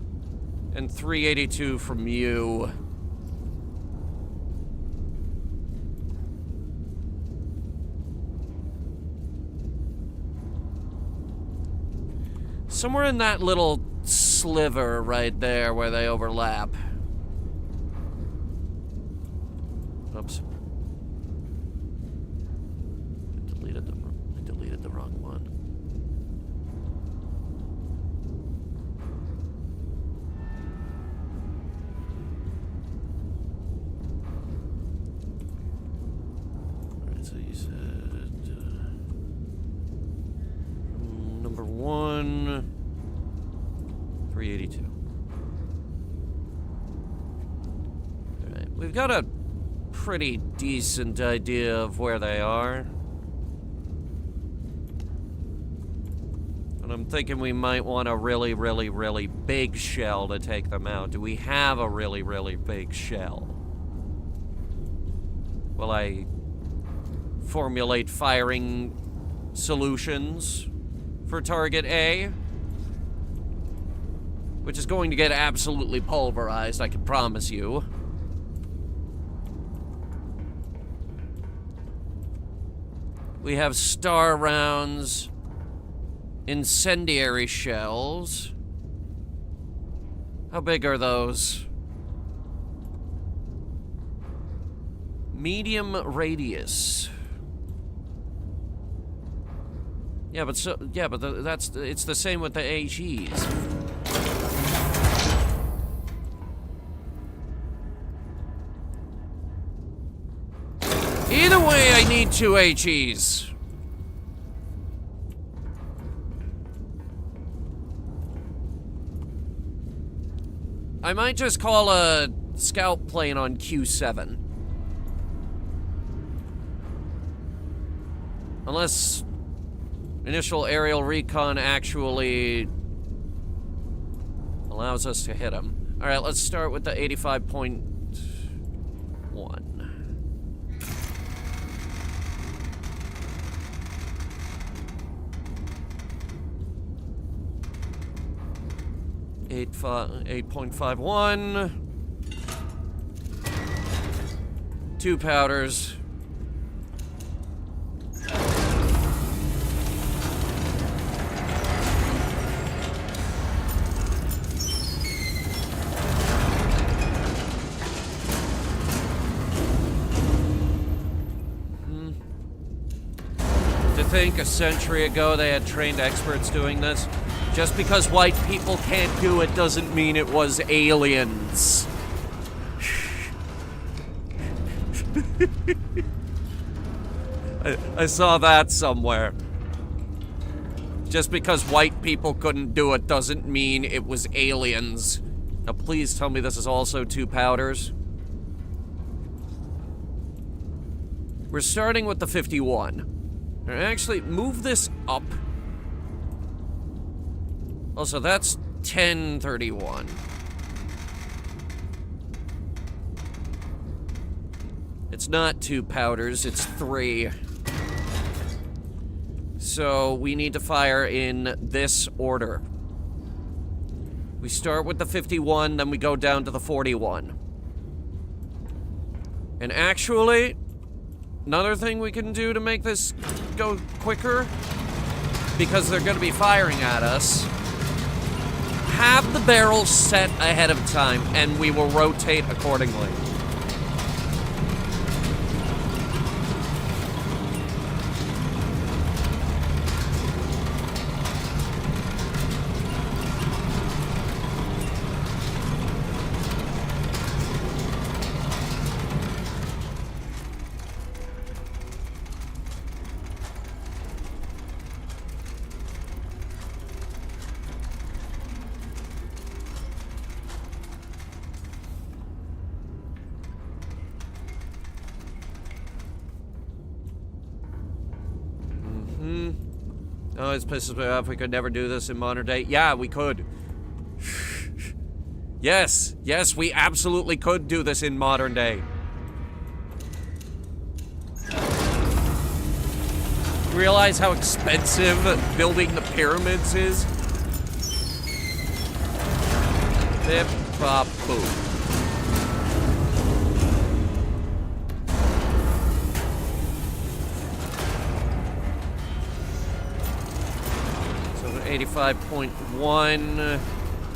and 382 from you. Somewhere in that little sliver right there where they overlap. Oops. I deleted the wrong one. Alright, so you said number 1, 382. Alright, we've got a pretty decent idea of where they are. And I'm thinking we might want a really, really, really big shell to take them out. Do we have a really, really big shell? Will I formulate firing solutions for target A? Which is going to get absolutely pulverized, I can promise you. We have star rounds, incendiary shells. How big are those? Medium radius. Yeah, but it's the same with the AGs. Either way, I need 2 HEs. I might just call a scout plane on Q7. Unless initial aerial recon actually allows us to hit him. Alright, let's start with the 85.1. 8.51. 2 powders. To think a century ago they had trained experts doing this. Just because white people can't do it doesn't mean it was aliens. I saw that somewhere. Just because white people couldn't do it doesn't mean it was aliens. Now please tell me this is also 2 powders. We're starting with the 51. Actually, move this up. Also, that's 1031. It's not 2 powders, it's 3. So, we need to fire in this order. We start with the 51, then we go down to the 41. And actually, another thing we can do to make this go quicker, because they're going to be firing at us, have the barrels set ahead of time, and we will rotate accordingly. Oh, it pisses me off. We could never do this in modern day. Yeah, we could. Yes, we absolutely could do this in modern day. Realize how expensive building the pyramids is? Bip, bop, boom. So 85.1,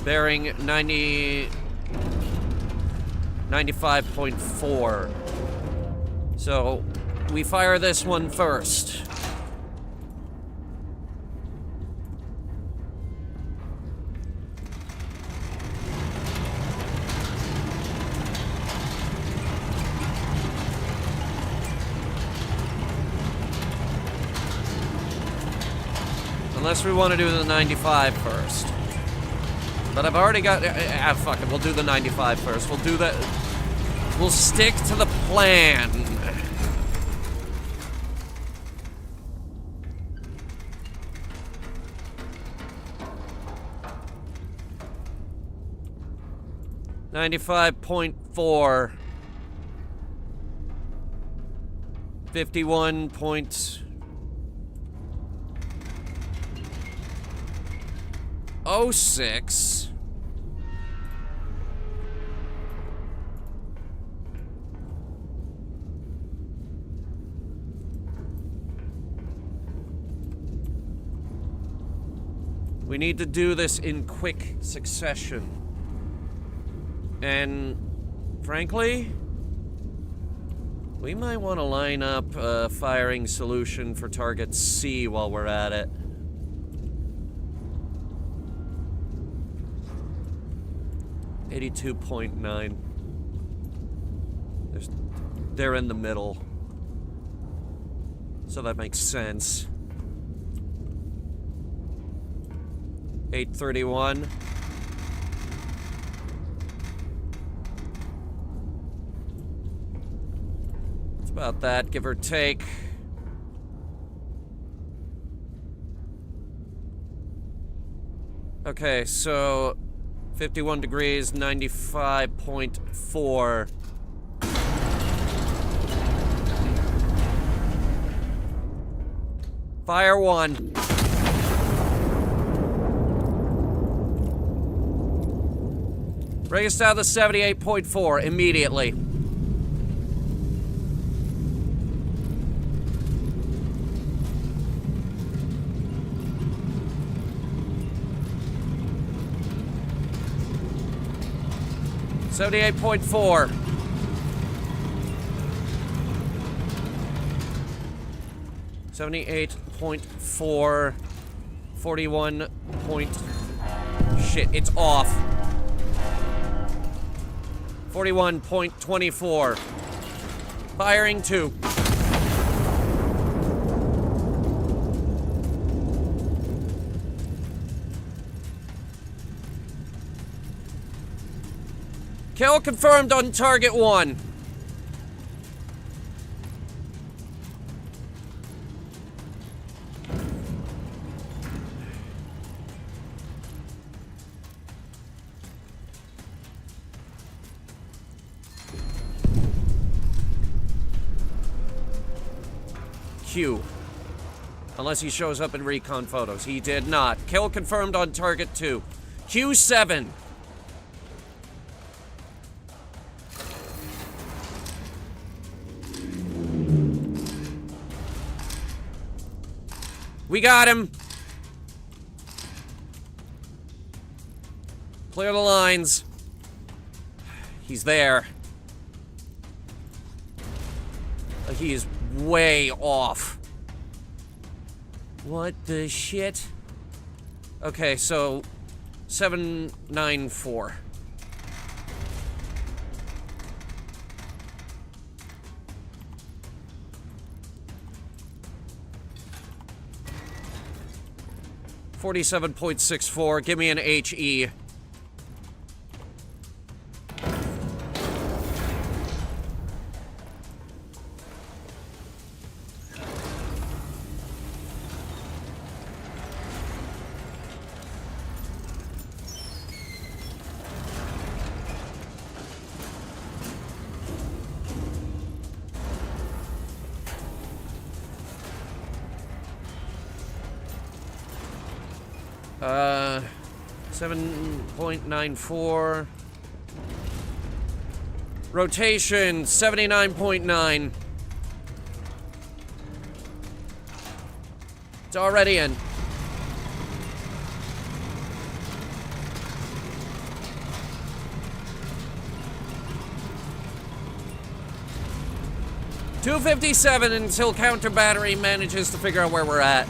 bearing 95.4. So we fire this one first. Unless we want to do the 95 first. But I've already got... fuck it, we'll do the 95 first. We'll do that... We'll stick to the plan. $95.4. 51 points. 06. We need to do this in quick succession. And frankly, we might want to line up a firing solution for target C while we're at it. 82.9. They're in the middle. So that makes sense. 831. It's about that, give or take. Okay, so 51 degrees, 95.4. Fire one. Bring us down to 78.4 immediately. $78.4. $78.4. 41 point... Shit, it's off. 41.24. Firing 2. Kill confirmed on target 1. Q. Unless he shows up in recon photos. He did not. Kill confirmed on target 2. Q7. We got him. Clear the lines. He's there. He is way off. What the shit? Okay, so 794. $47.64. Give me an HE. Uh, 7.94. Rotation, 79.9. It's already in. $257 until counter battery manages to figure out where we're at.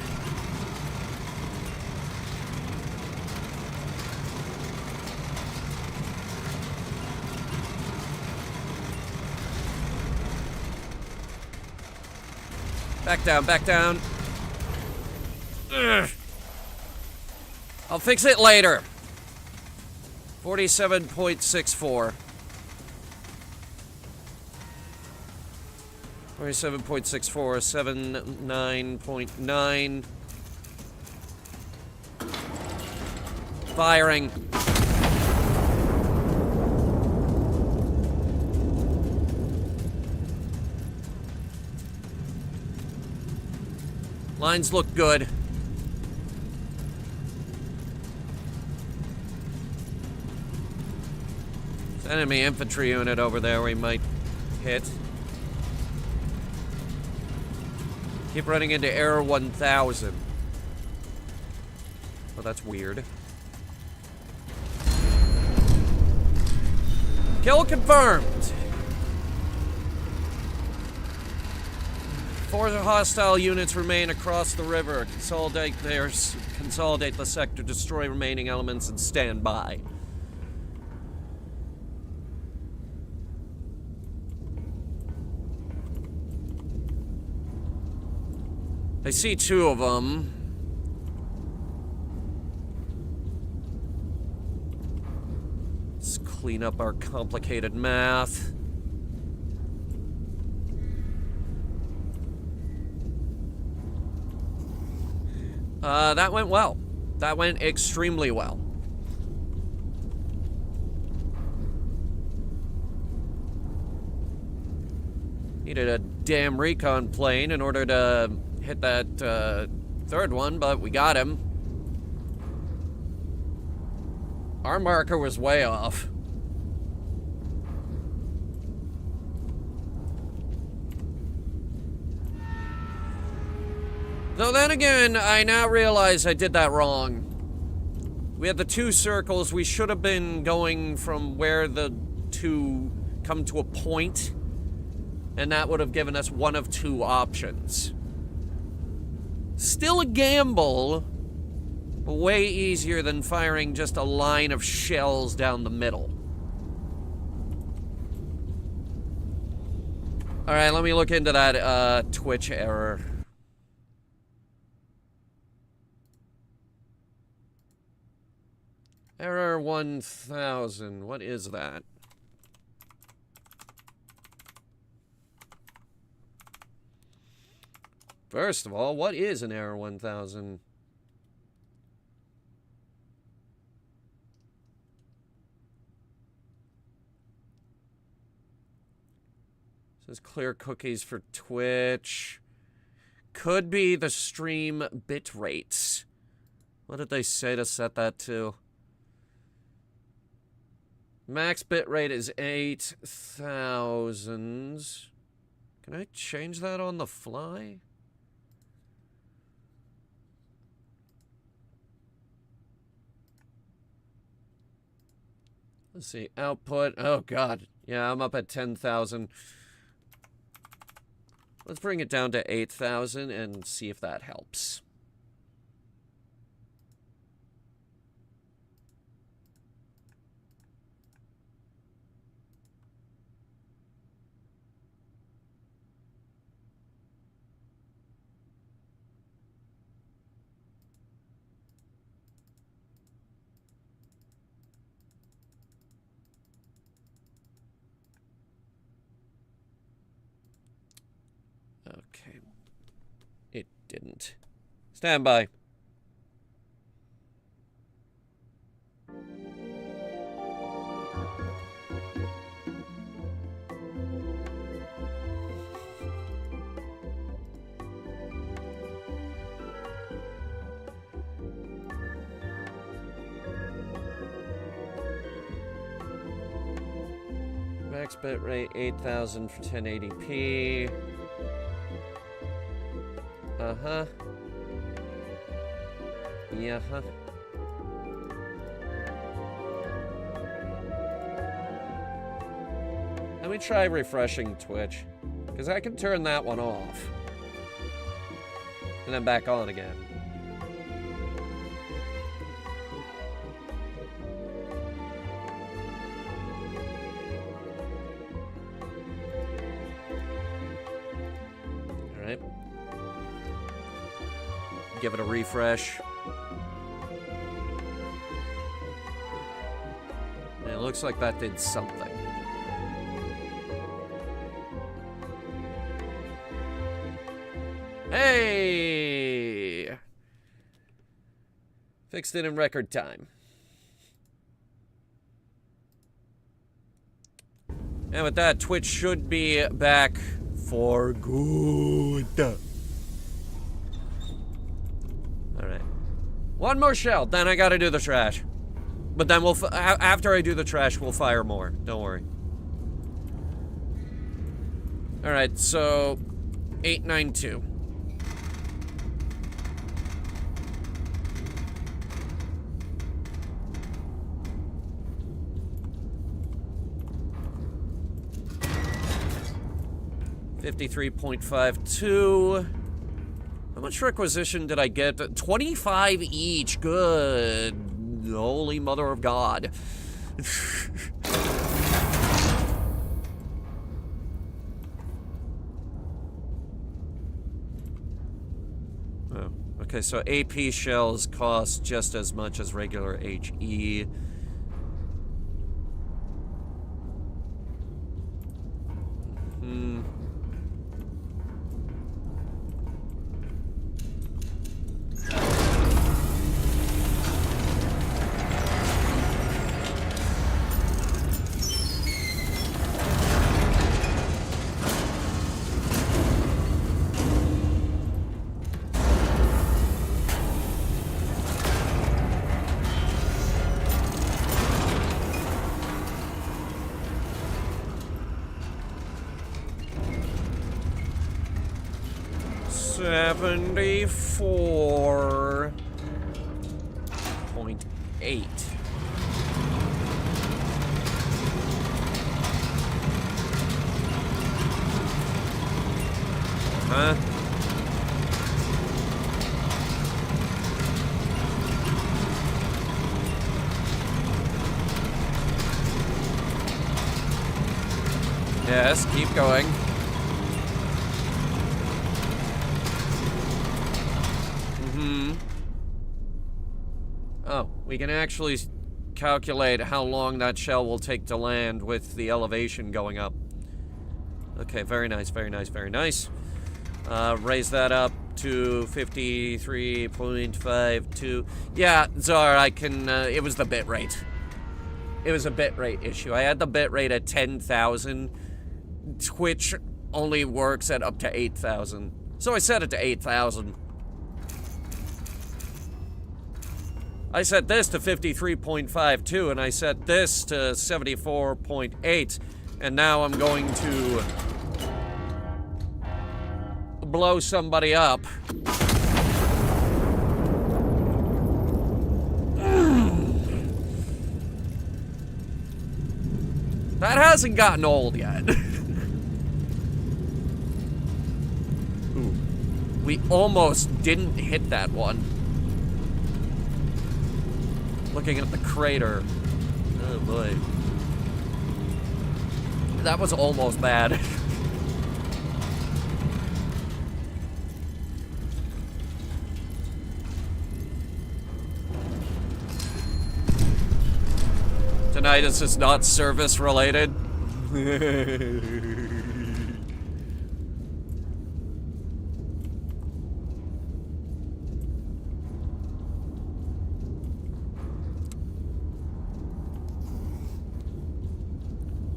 Back down, back down. Ugh. I'll fix it later. 47.64. 47.64, 79.9. Firing. Lines look good. There's an enemy infantry unit over there we might hit. Keep running into error 1000. Oh, that's weird. Kill confirmed. 4 hostile units remain across the river. Consolidate the sector, destroy remaining elements, and stand by. I see two of them. Let's clean up our complicated math. That went well. That went extremely well. Needed a damn recon plane in order to hit that third one, but we got him. Our marker was way off. Though then again, I now realize I did that wrong. We had the two circles. We should have been going from where the two come to a point, and that would have given us one of two options. Still a gamble, but way easier than firing just a line of shells down the middle. Alright, let me look into that Twitch error. Error 1000. What is that? First of all, what is an error 1000? Says clear cookies for Twitch. Could be the stream bit rates. What did they say to set that to? Max bitrate is 8,000. Can I change that on the fly? Let's see, output. Oh god. Yeah, I'm up at 10,000. Let's bring it down to 8,000 and see if that helps. Okay. It didn't. Stand by. Max bitrate 8,000 for 1080p. Uh-huh. Yeah-huh. Let me try refreshing Twitch, because I can turn that one off. And then back on again. Alright. Give it a refresh. And it looks like that did something. Hey! Fixed it in record time. And with that, Twitch should be back for good. Alright. One more shell, then I gotta do the trash. But then we'll, after I do the trash, we'll fire more. Don't worry. Alright, so 892. $53.52. How much requisition did I get? 25 each. Good. Holy mother of God. Okay, so AP shells cost just as much as regular HE. Hmm. $74.8. Huh? Yes, keep going. Oh, we can actually calculate how long that shell will take to land with the elevation going up. Okay, very nice, very nice, very nice. Raise that up to 53.52. Yeah, Czar, I can, it was the bitrate. It was a bitrate issue. I had the bitrate at 10,000. Twitch only works at up to 8,000. So I set it to 8,000. I set this to 53.52, and I set this to 74.8, and now I'm going to blow somebody up. That hasn't gotten old yet. Ooh. We almost didn't hit that one. Looking at the crater. Oh boy. That was almost bad. Tonight is just not service related.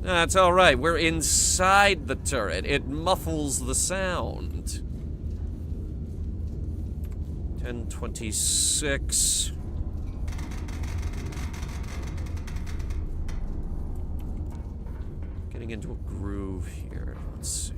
That's alright, we're inside the turret. It muffles the sound. 10:26. Getting into a groove here. Let's see.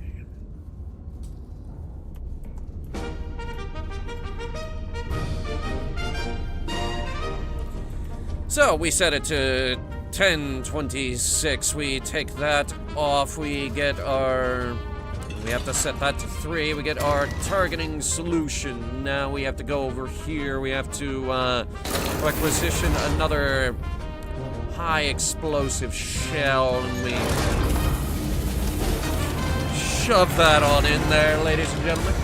So we set it to 10:26. We take that off. We get our... We have to set that to 3. We get our targeting solution. Now we have to go over here. We have to requisition another high explosive shell, and we shove that on in there, ladies and gentlemen.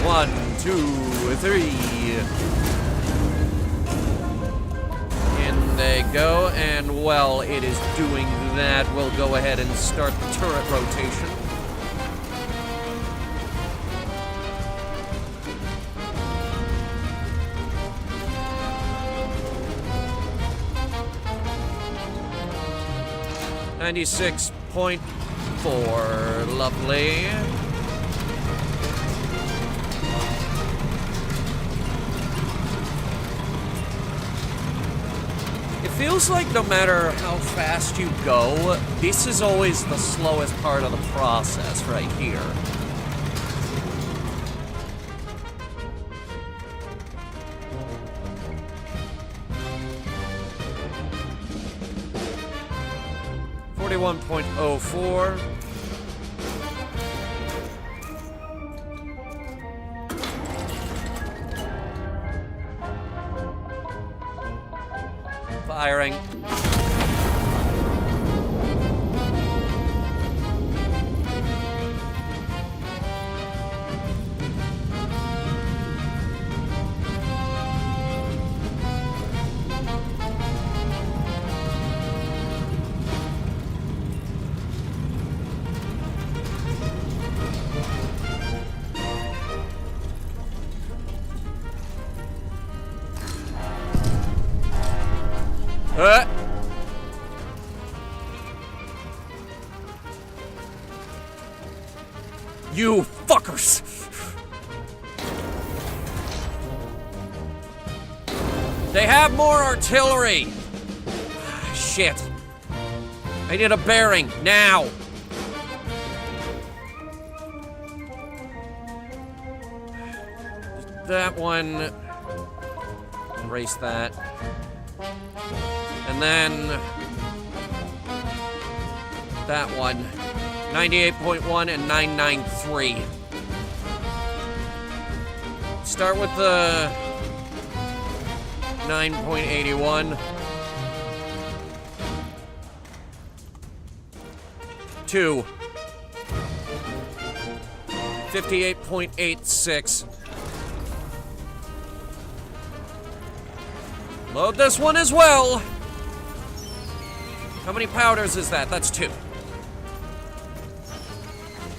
1, 2, 3. In they go, and while it is doing that, we'll go ahead and start the turret rotation. $96.4, lovely. It feels like no matter how fast you go, this is always the slowest part of the process right here. $41.04. Firing. You fuckers! They have more artillery! Shit. I need a bearing, now! That one. Erase that. And then that one. 98.1 and 993. Start with the 9.81. 2. 58.86. Load this one as well. How many powders is that? That's 2.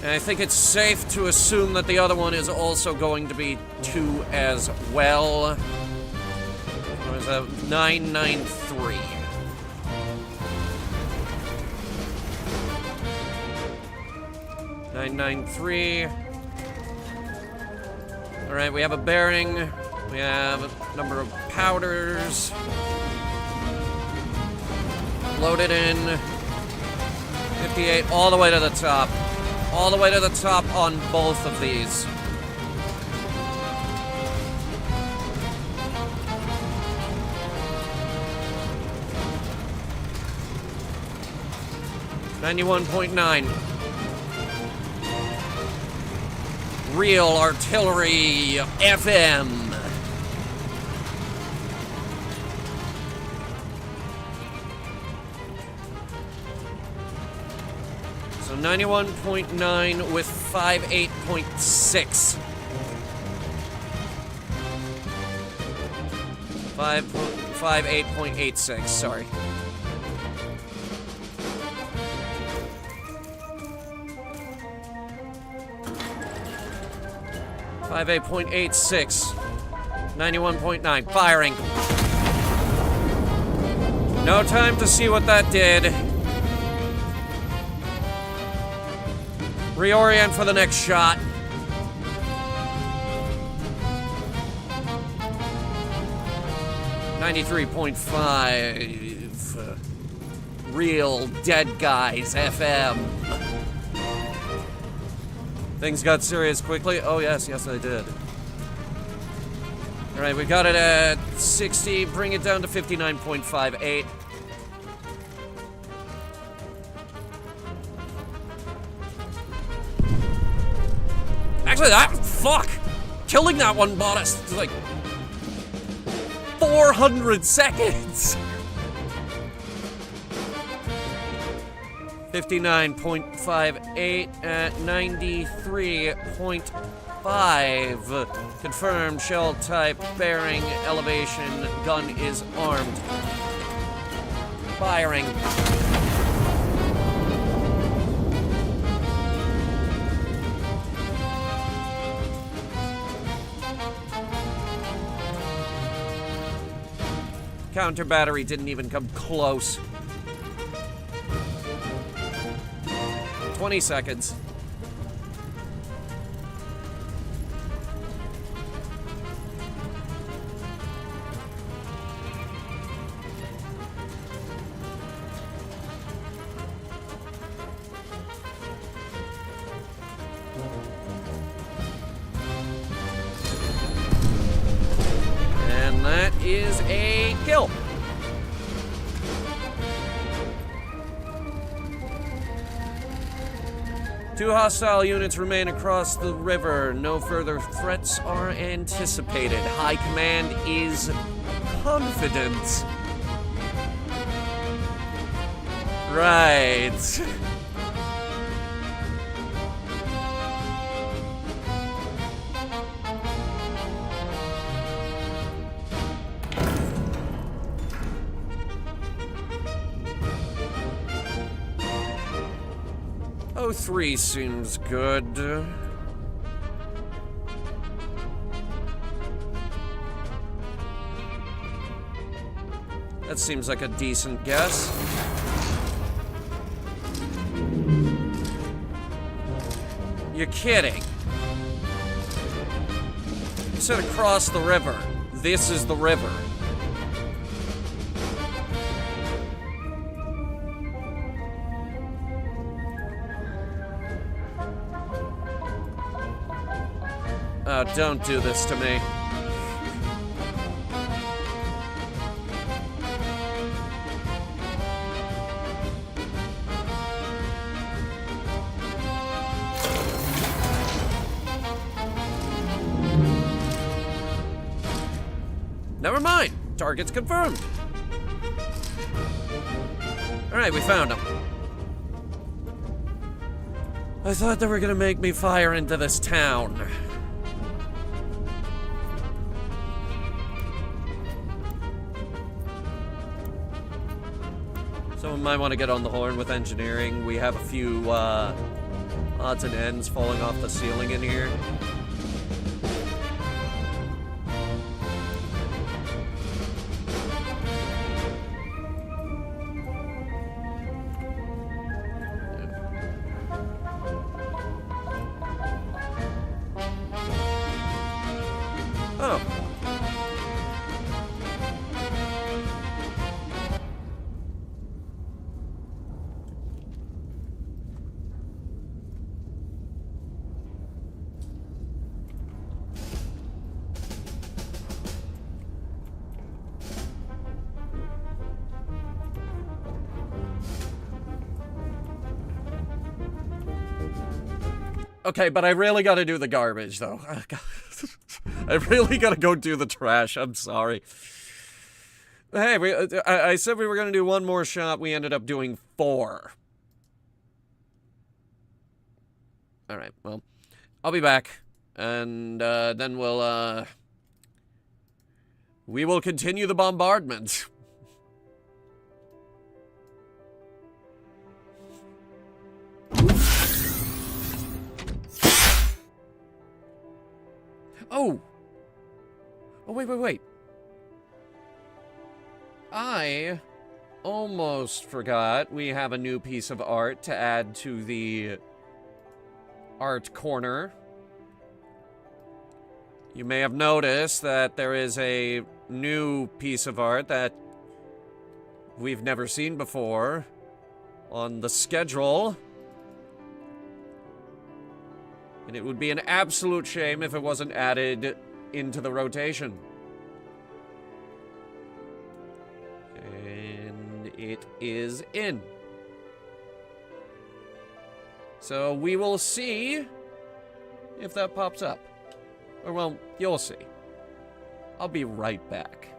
And I think it's safe to assume that the other one is also going to be 2 as well. What is that? 993. Alright, we have a bearing. We have a number of powders. Load it in. 58 all the way to the top. All the way to the top on both of these. $91.9. Real artillery FM. So 91.9 with 58.6. 58.86, sorry. Five 8.86, 91.9, firing. No time to see what that did. Reorient for the next shot. $93.5. Real dead guys FM. Things got serious quickly. Oh yes, yes they did. All right, we got it at 60. Bring it down to 59.58. Actually, fuck! Killing that one bought us like 400 seconds! 59.58 at 93.5. Confirmed shell type, bearing, elevation, gun is armed. Firing. Counter battery didn't even come close. 20 seconds. And that is a kill. Two hostile units remain across the river. No further threats are anticipated. High command is confident. Right. Oh, 03 seems good. That seems like a decent guess. You're kidding. You said across the river. This is the river. Oh, don't do this to me. Never mind. Target's confirmed. Alright, we found him. I thought they were gonna make me fire into this town. Someone might want to get on the horn with engineering. We have a few odds and ends falling off the ceiling in here. Oh. Okay, but I really gotta do the garbage, though. I really gotta go do the trash. I'm sorry. Hey, I said we were gonna do one more shot. We ended up doing 4. Alright, well, I'll be back. And then we will continue the bombardment. Oh! Oh, wait. I almost forgot we have a new piece of art to add to the art corner. You may have noticed that there is a new piece of art that we've never seen before on the schedule. And it would be an absolute shame if it wasn't added into the rotation. And it is in. So we will see if that pops up. Or, well, you'll see. I'll be right back.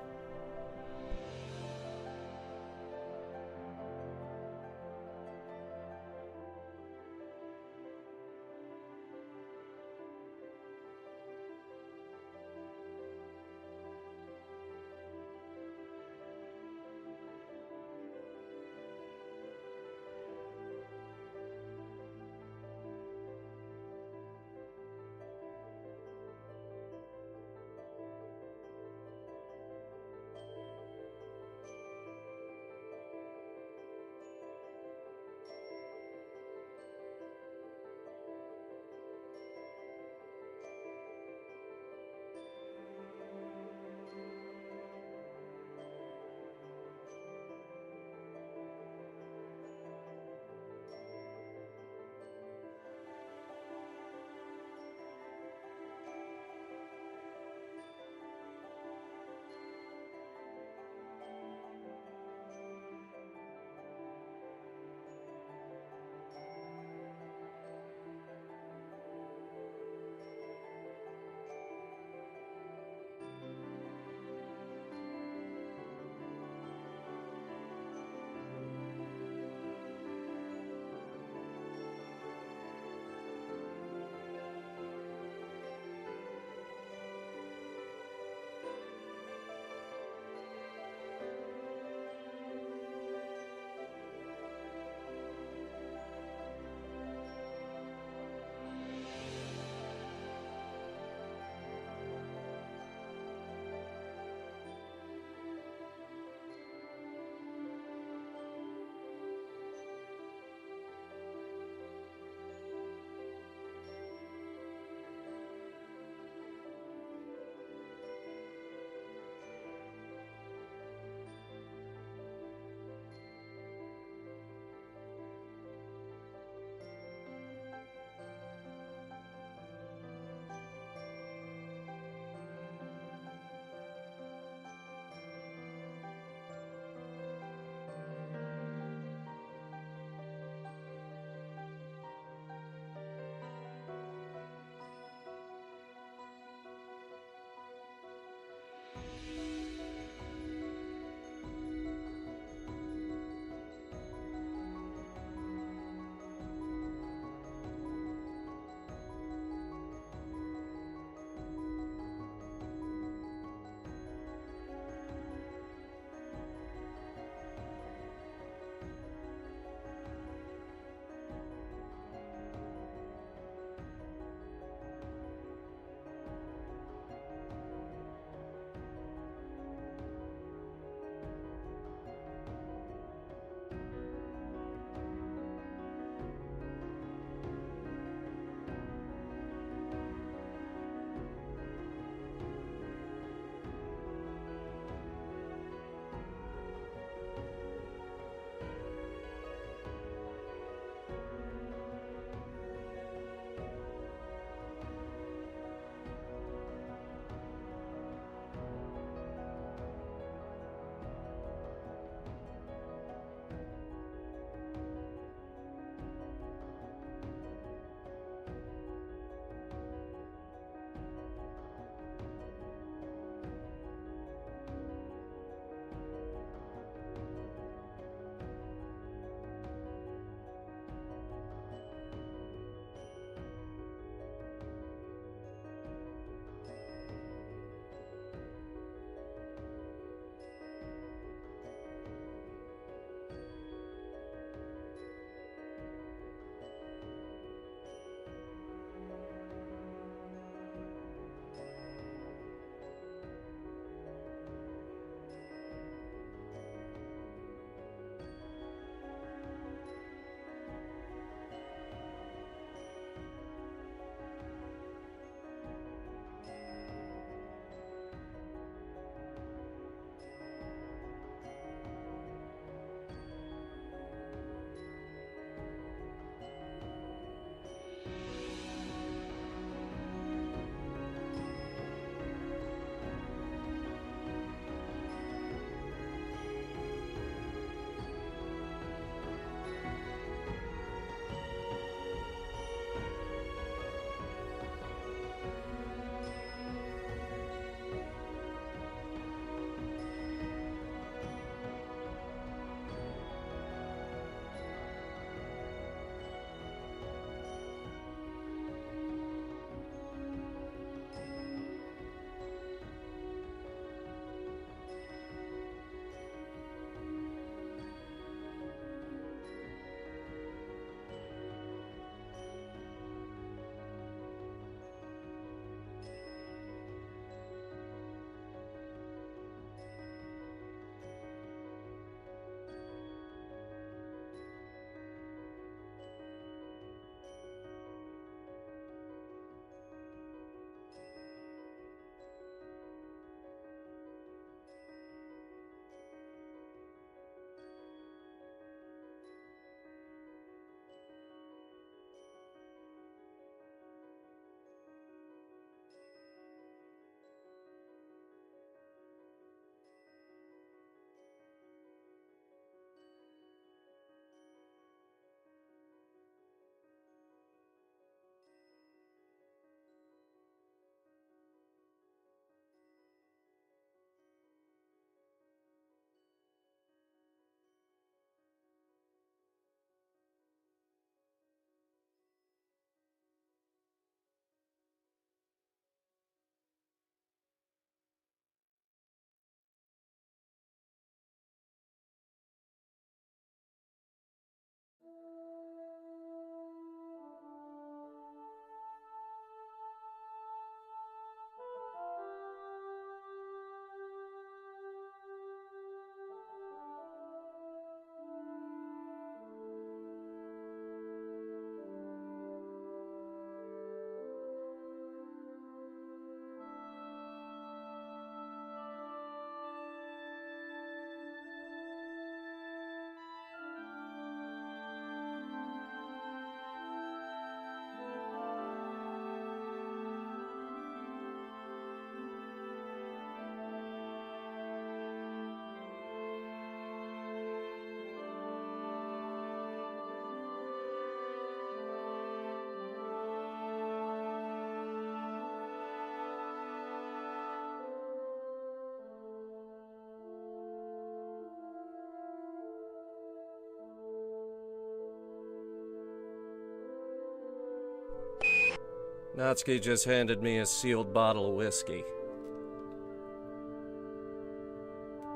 Natsuki just handed me a sealed bottle of whiskey.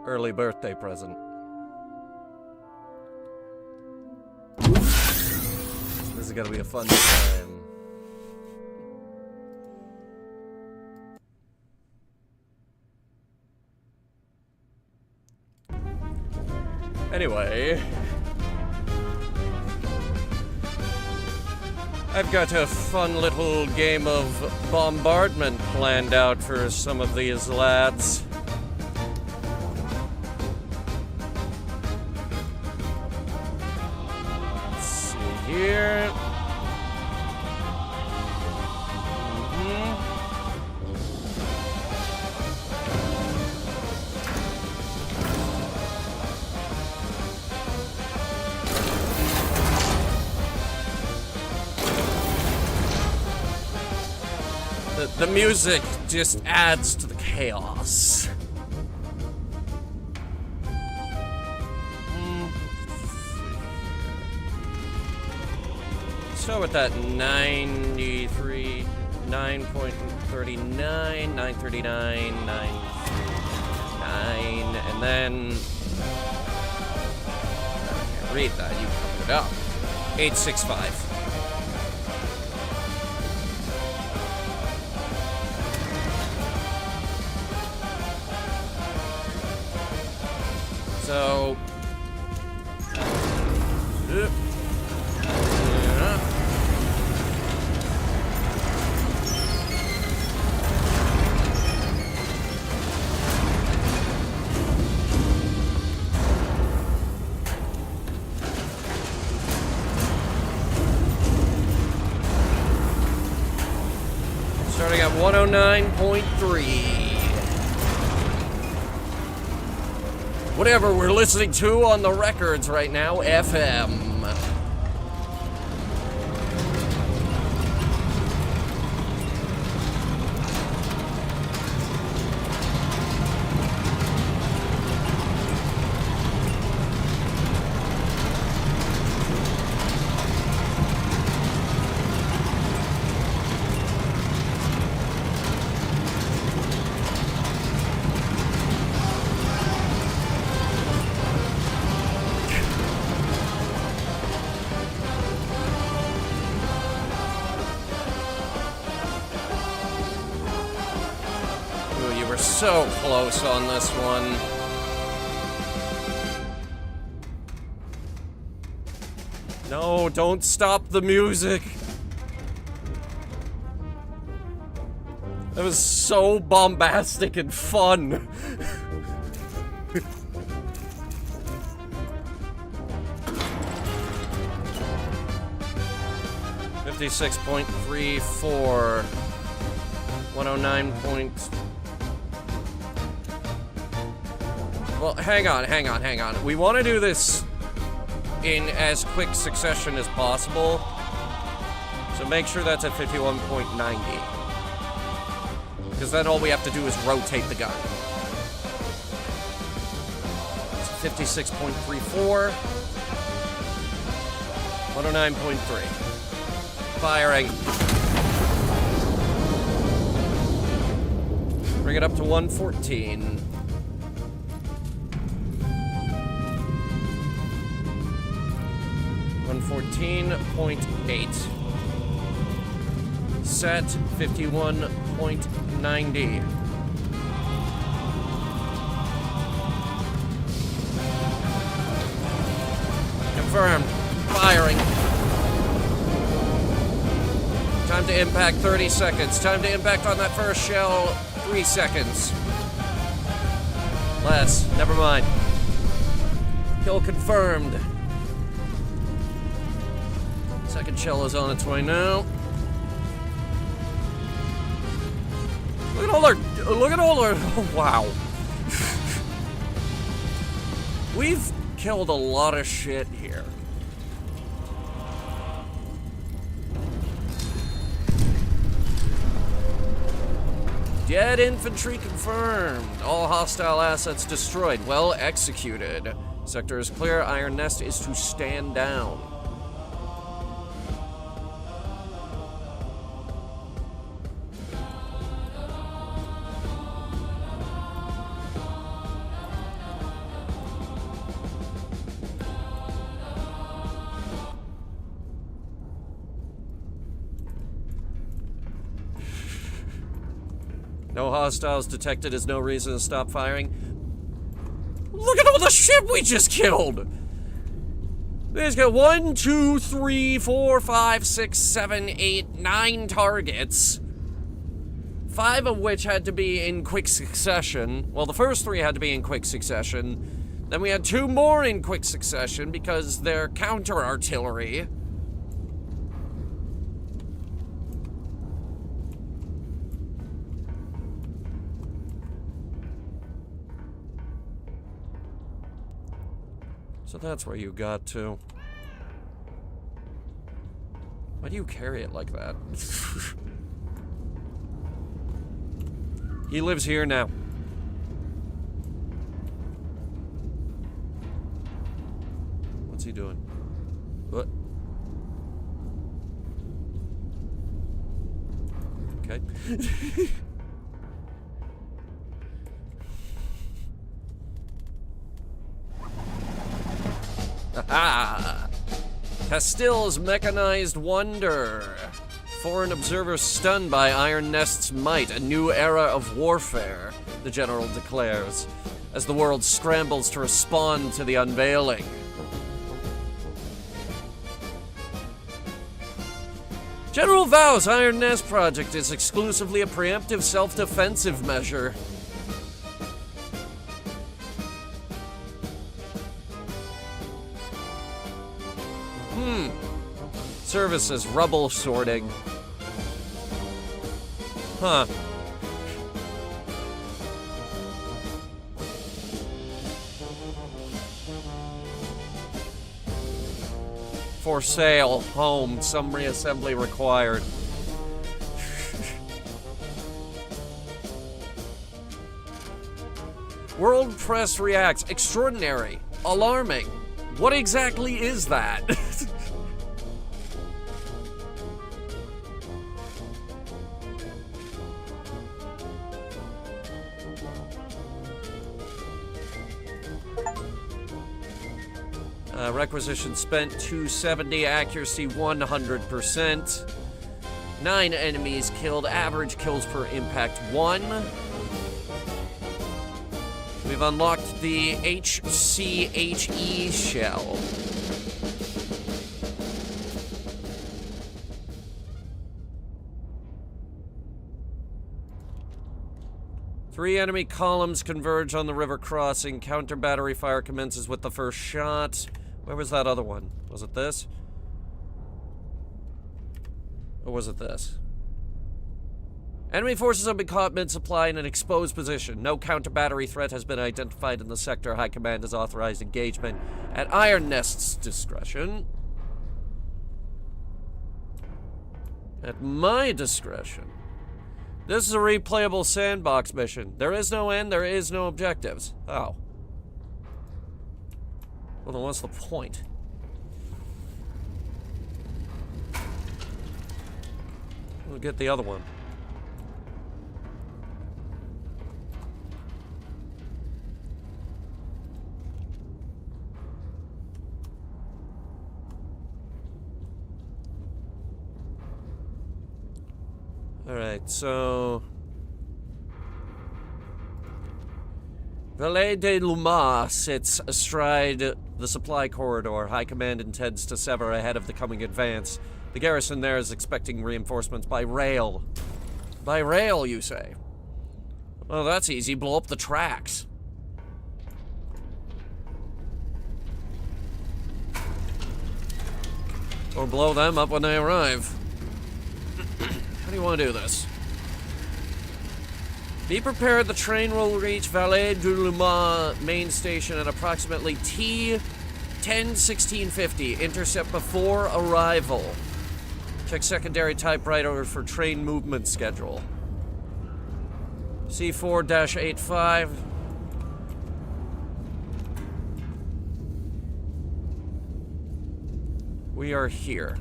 Early birthday present. This is gonna be a fun time. Anyway, I've got a fun little game of bombardment planned out for some of these lads. Let's see here. The music just adds to the chaos. So with that 93, 9.39, 939, 9, and then I can't read that, you covered it up. 865. So, starting at 109.3. Whatever we're listening to on the records right now, FM. So close on this one. No, don't stop the music. That was so bombastic and fun. 56.34. 109. Well, hang on. We want to do this in as quick succession as possible. So make sure that's at 51.90. Because then all we have to do is rotate the gun. It's 56.34. 109.3. Firing. Bring it up to 114. 114.8. Set 51.90. Confirmed. Firing. Time to impact 30 seconds. Time to impact on that first shell 3 seconds. Less. Never mind. Kill confirmed. Second shell is on its way now. Look at all our, oh, wow. We've killed a lot of shit here. Dead infantry confirmed. All hostile assets destroyed. Well executed. Sector is clear. Iron Nest is to stand down. No hostiles detected is no reason to stop firing. Look at all the shit we just killed! We just got 1, 2, 3, 4, 5, 6, 7, 8, 9 targets. 5 of which had to be in quick succession. Well, the first 3 had to be in quick succession. Then we had 2 more in quick succession because they're counter-artillery. So that's where you got to. Why do you carry it like that? He lives here now. What's he doing? What? Okay. Aha! Castille's mechanized wonder. Foreign observers stunned by Iron Nest's might. A new era of warfare, the general declares, as the world scrambles to respond to the unveiling. General vows Iron Nest project is exclusively a preemptive self-defensive measure. Services, rubble sorting. Huh. For sale, home, some reassembly required. World press reacts. Extraordinary. Alarming. What exactly is that? Requisition spent 270, accuracy 100%. 9 enemies killed, average kills per impact 1. We've unlocked the HCHE shell. Three enemy columns converge on the river crossing. Counter battery fire commences with the first shot. Where was that other one? Was it this? Or was it this? Enemy forces have been caught mid-supply in an exposed position. No counter-battery threat has been identified in the sector. High Command has authorized engagement at Iron Nest's discretion. At my discretion. This is a replayable sandbox mission. There is no end, there is no objectives. Oh. Well, then what's the point? We'll get the other one. Alright, so... Valet de Luma sits astride the supply corridor. High Command intends to sever ahead of the coming advance. The garrison there is expecting reinforcements by rail. By rail, you say? Well, that's easy. Blow up the tracks. Or blow them up when they arrive. How do you want to do this? Be prepared, the train will reach Valet du Luma main station at approximately T10:1650. Intercept before arrival. Check secondary typewriter for train movement schedule. C4-85. We are here.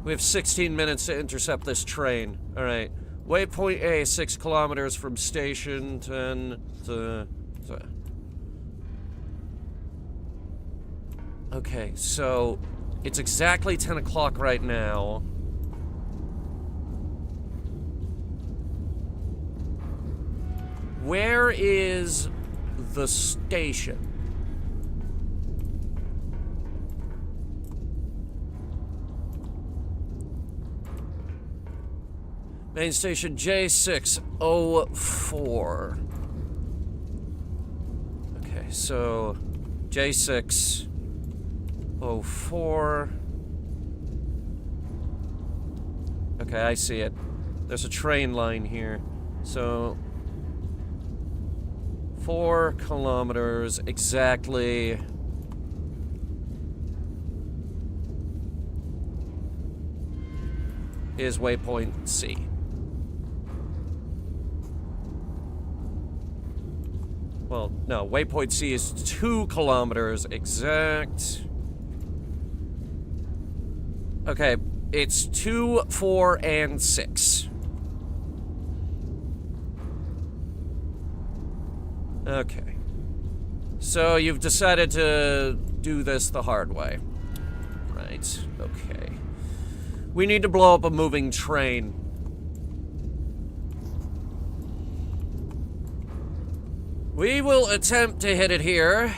We have 16 minutes to intercept this train. Alright. Waypoint A, 6 kilometers from station 10 to... Okay, so... It's exactly 10 o'clock right now. Where is the station? Main station J604. Okay, so J604. Okay, I see it. There's a train line here. So 4 kilometers exactly. Is waypoint C. Well, no, waypoint C is 2 kilometers exact. Okay, it's 2, 4, and 6. Okay. So you've decided to do this the hard way. Right, okay. We need to blow up a moving train. We will attempt to hit it here.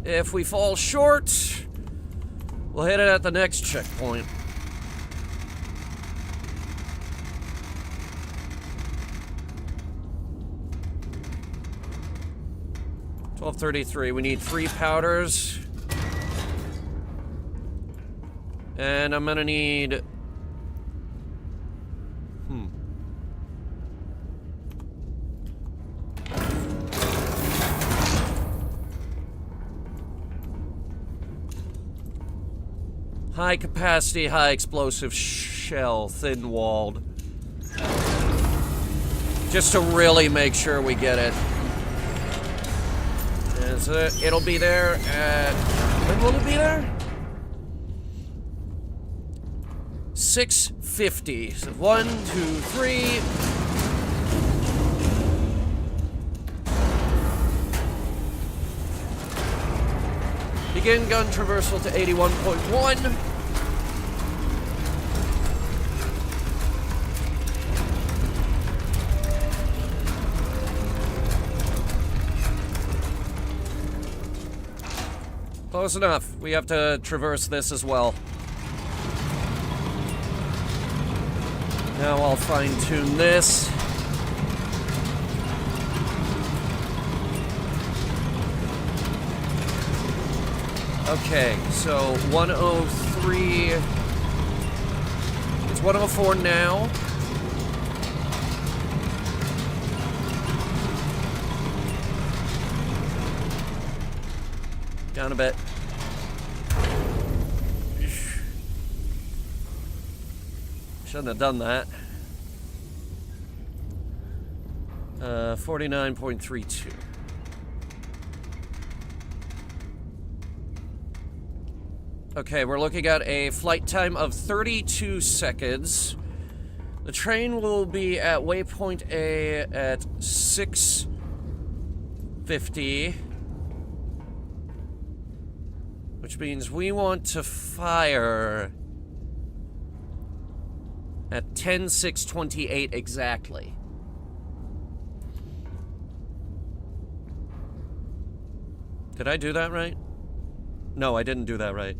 If we fall short, we'll hit it at the next checkpoint. $12.33. We need 3 powders. And I'm gonna need... High capacity, high explosive shell, thin walled. Just to really make sure we get it. And so it'll be there at... When will it be there? 6:50. So 1, 2, 3. Begin gun traversal to 81.1. Close enough. We have to traverse this as well. Now I'll fine-tune this. Okay, so 103. It's 104 now. Down a bit. Shouldn't have done that. 49.32. Okay, we're looking at a flight time of 32 seconds. The train will be at waypoint A at 6:50. Which means we want to fire at 10:6:28 exactly. Did I do that right? No, I didn't do that right.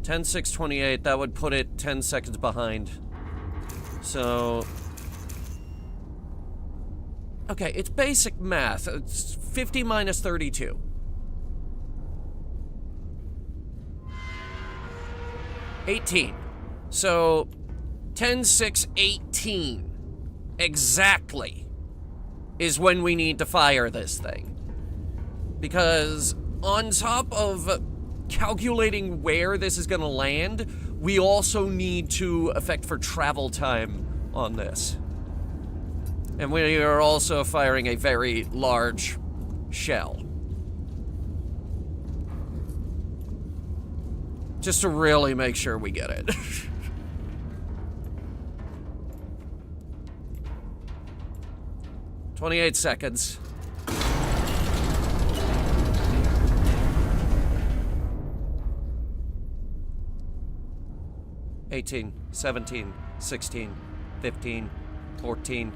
10:6:28, that would put it 10 seconds behind. So... Okay, it's basic math. It's 50 minus 32. So 10:6:18 exactly is when we need to fire this thing. Because on top of calculating where this is going to land, we also need to affect for travel time on this. And we are also firing a very large shell. Just to really make sure we get it. $28 seconds. $18, $17, $16, $15, $14,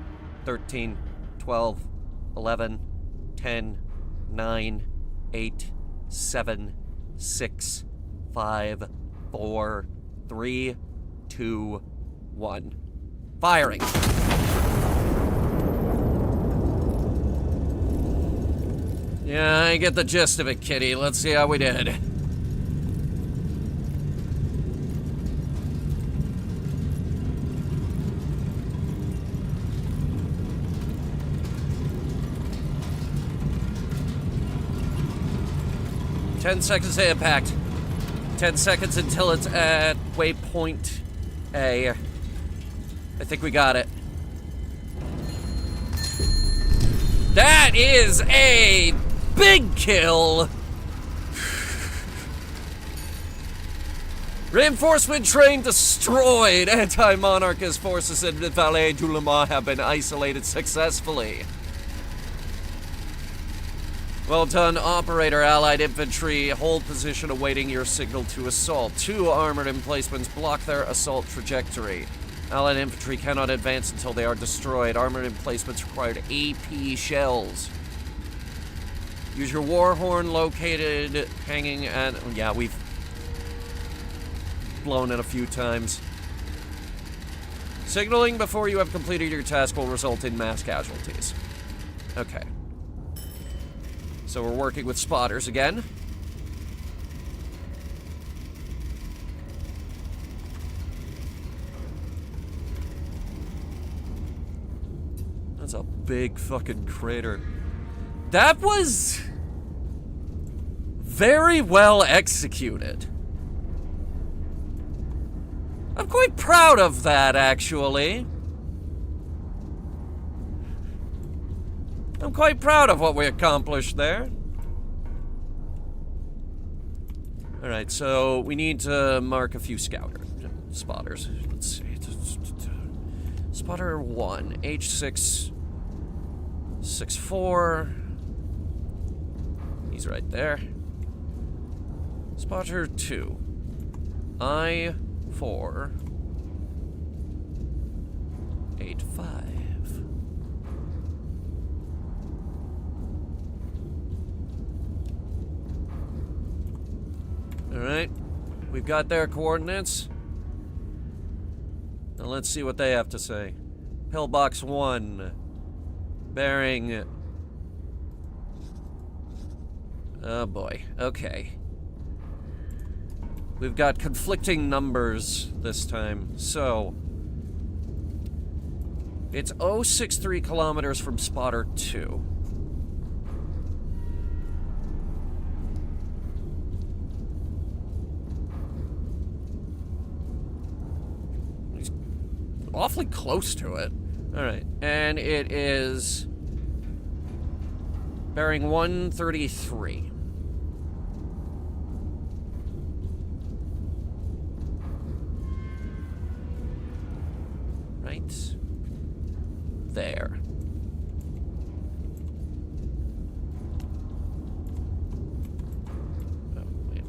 13, 12, 11, 10, 9, 8, 7, 6, 5, 4, 3, 2, 1. Firing. Yeah, I get the gist of it, kitty. Let's see how we did. Ten seconds to impact. 10 seconds until it's at waypoint A. I think we got it. That is a big kill! Reinforcement train destroyed! Anti-monarchist forces in the Vallée du Limon have been isolated successfully. Well done, operator. Allied infantry hold position awaiting your signal to assault. 2 armored emplacements block their assault trajectory. Allied infantry cannot advance until they are destroyed. Armored emplacements required AP shells. Use your war horn located hanging at... Yeah, we've blown it a few times. Signaling before you have completed your task will result in mass casualties. Okay. So we're working with spotters again. That's a big fucking crater. That was very well executed. I'm quite proud of that, actually. I'm quite proud of what we accomplished there. Alright, so we need to mark a few spotters. Let's see. Spotter 1, H664. He's right there. Spotter 2, I485. Alright, we've got their coordinates. Now let's see what they have to say. Pillbox 1, bearing... Oh boy, okay. We've got conflicting numbers this time, so... It's 063 kilometers from spotter 2. Awfully close to it. Alright, and it is bearing 133. Right there. Oh, wait.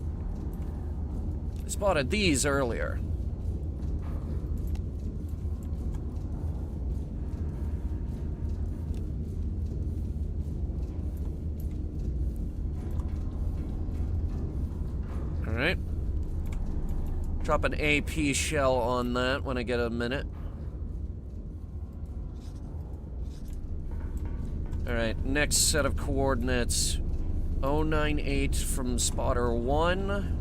I spotted these earlier. Alright. Drop an AP shell on that when I get a minute. Alright, next set of coordinates. 098 from spotter 1.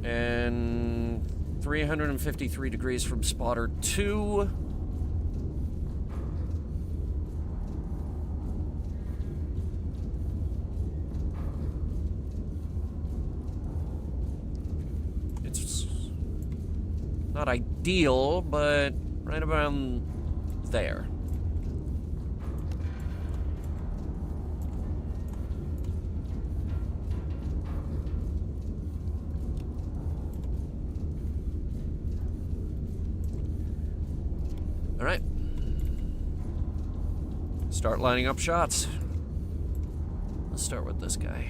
And 353 degrees from spotter 2. It's not ideal, but right around there. Alright. Start lining up shots. Let's start with this guy.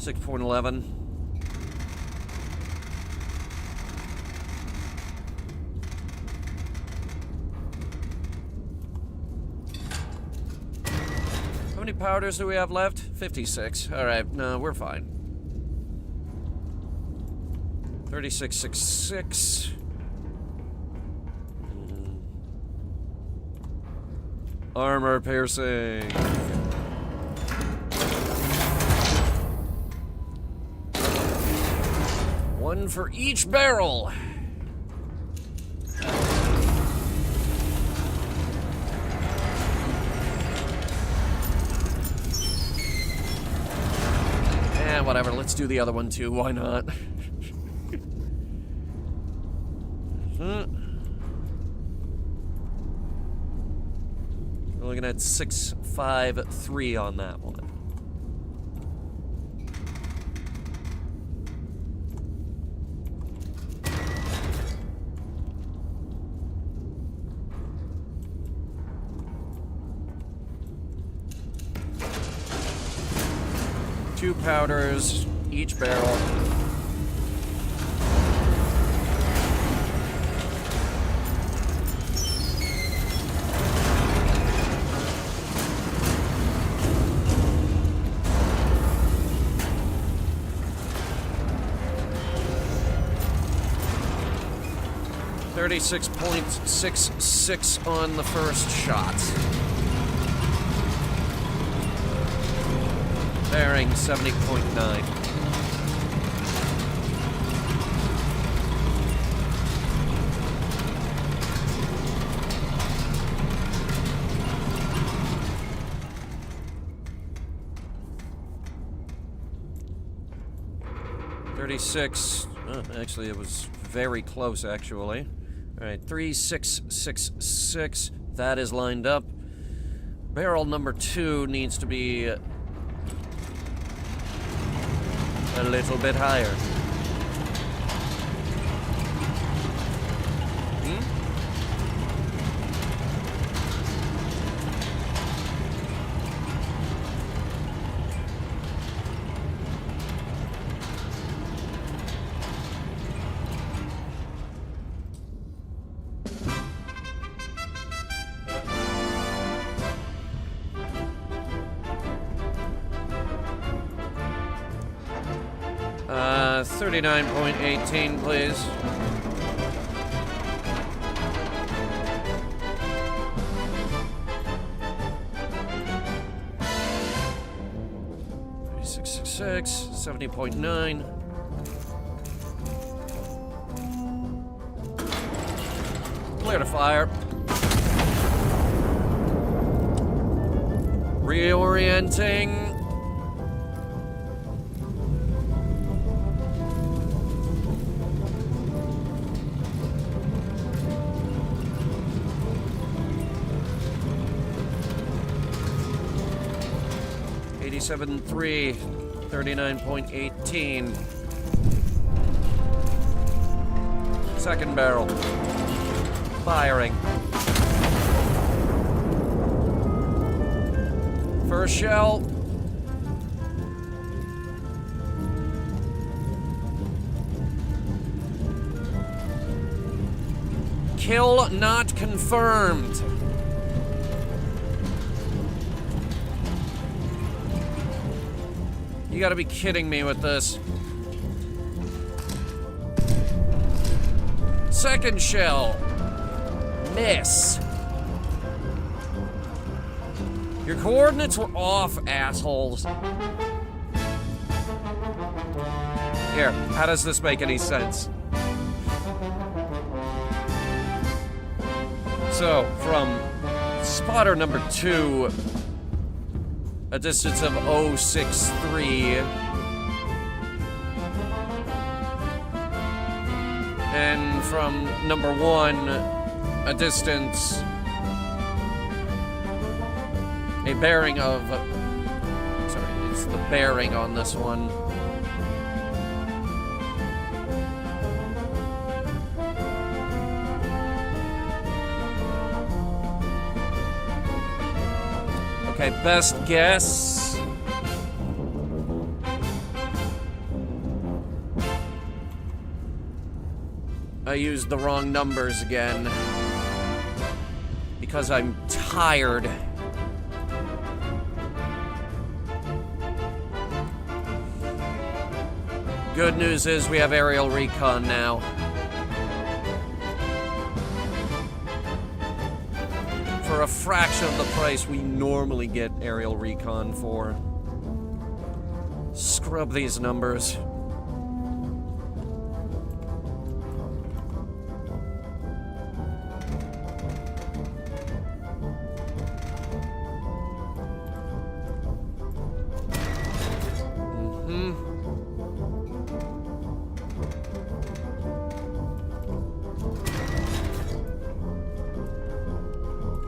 6.11. How many powders do we have left? 56. Alright, no, we're fine. 3666. Armor piercing. One for each barrel. Whatever, let's do the other one too, why not? We're looking at 653 on that one. Two powders, each barrel. .66 on the first shot. Bearing 70.9. Actually, it was very close, actually. Alright, 3666. That is lined up. Barrel number 2 needs to be a little bit higher. 39.18, please. .666, 70.9. Clear to fire. Reorienting. .7.3, 39.18. Second barrel. Firing. First shell. Kill not confirmed. You gotta be kidding me with this. Second shell. Miss. Your coordinates were off, assholes. Here, how does this make any sense? So, from spotter number 2, a distance of 063. And from number 1, a distance, a bearing of, sorry, it's the bearing on this one. Okay, best guess. I used the wrong numbers again. Because I'm tired. Good news is we have aerial recon now. For a fraction of the price we normally get aerial recon for. Scrub these numbers.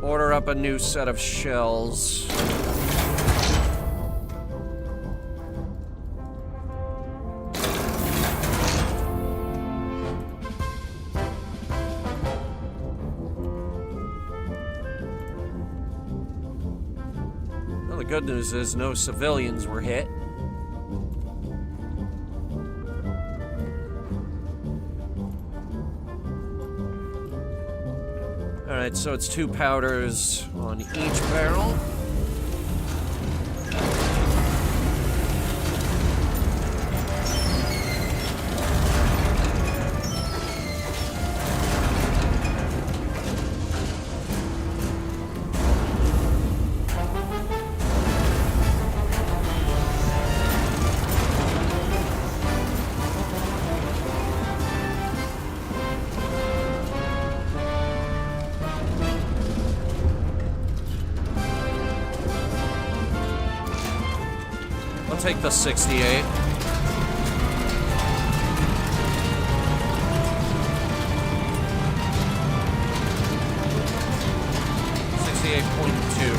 Order up a new set of shells. Well, the good news is no civilians were hit. Alright, so it's 2 powders on each barrel. Take the 68. .2.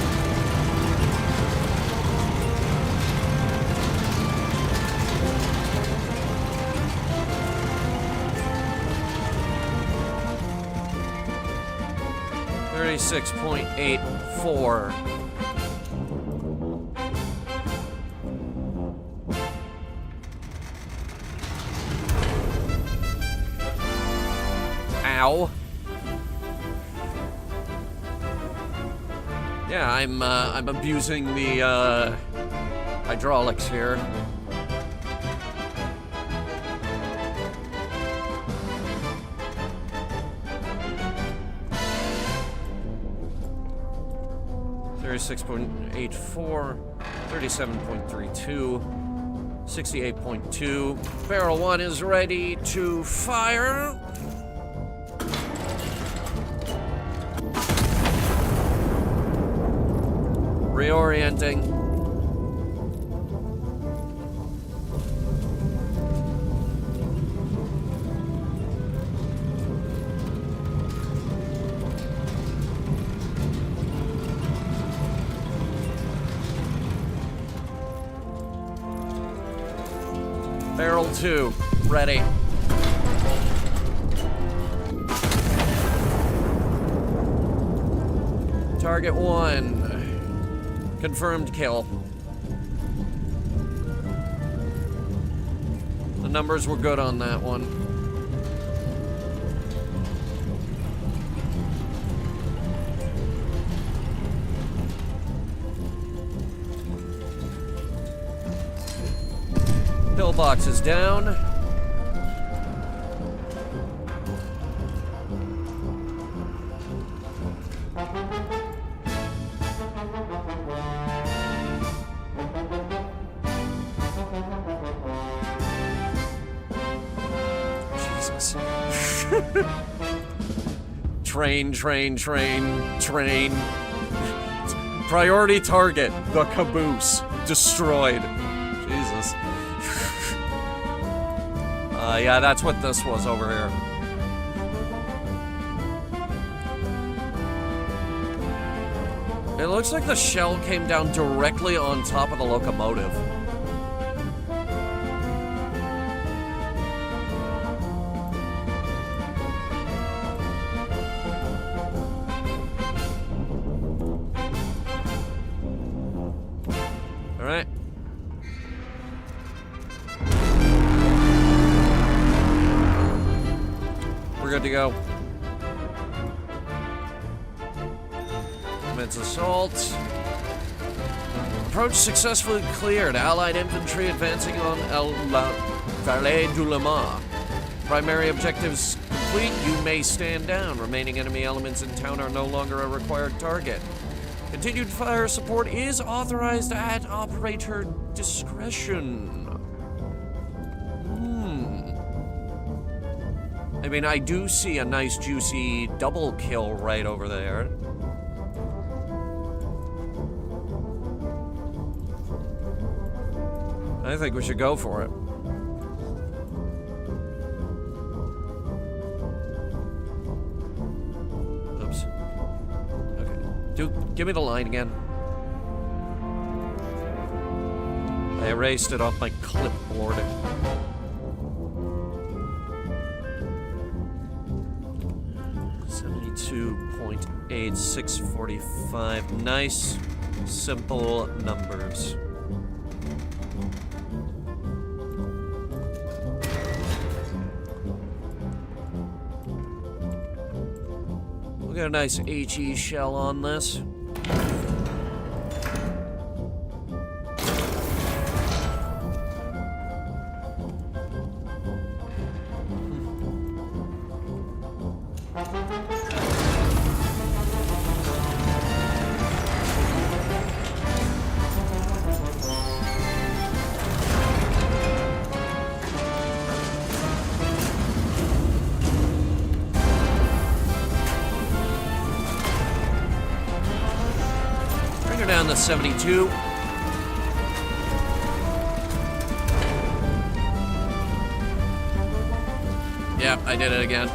.84. Ow. Yeah, I'm abusing the hydraulics here. .84, 37.32, 68.2. Barrel 1 is ready to fire. Reorienting. Barrel 2, ready. Target 1. Confirmed kill. The numbers were good on that one. Pillbox is down. Jesus. Train. Priority target, the caboose. Destroyed. Jesus. Yeah, that's what this was over here. It looks like the shell came down directly on top of the locomotive. All right. we're good to go. Commence assault. Approach successfully cleared. Allied infantry advancing on Vallée du Lamar. Primary objectives complete. You may stand down. Remaining enemy elements in town are no longer a required target. Continued fire support is authorized at operator discretion. I mean, I do see a nice juicy double kill right over there. I think we should go for it. Oops. Okay. Give me the line again. I erased it off my clipboard. $72.8645. Nice, simple numbers. We'll get a nice HE shell on this. Down to 72. Yeah, I did it again.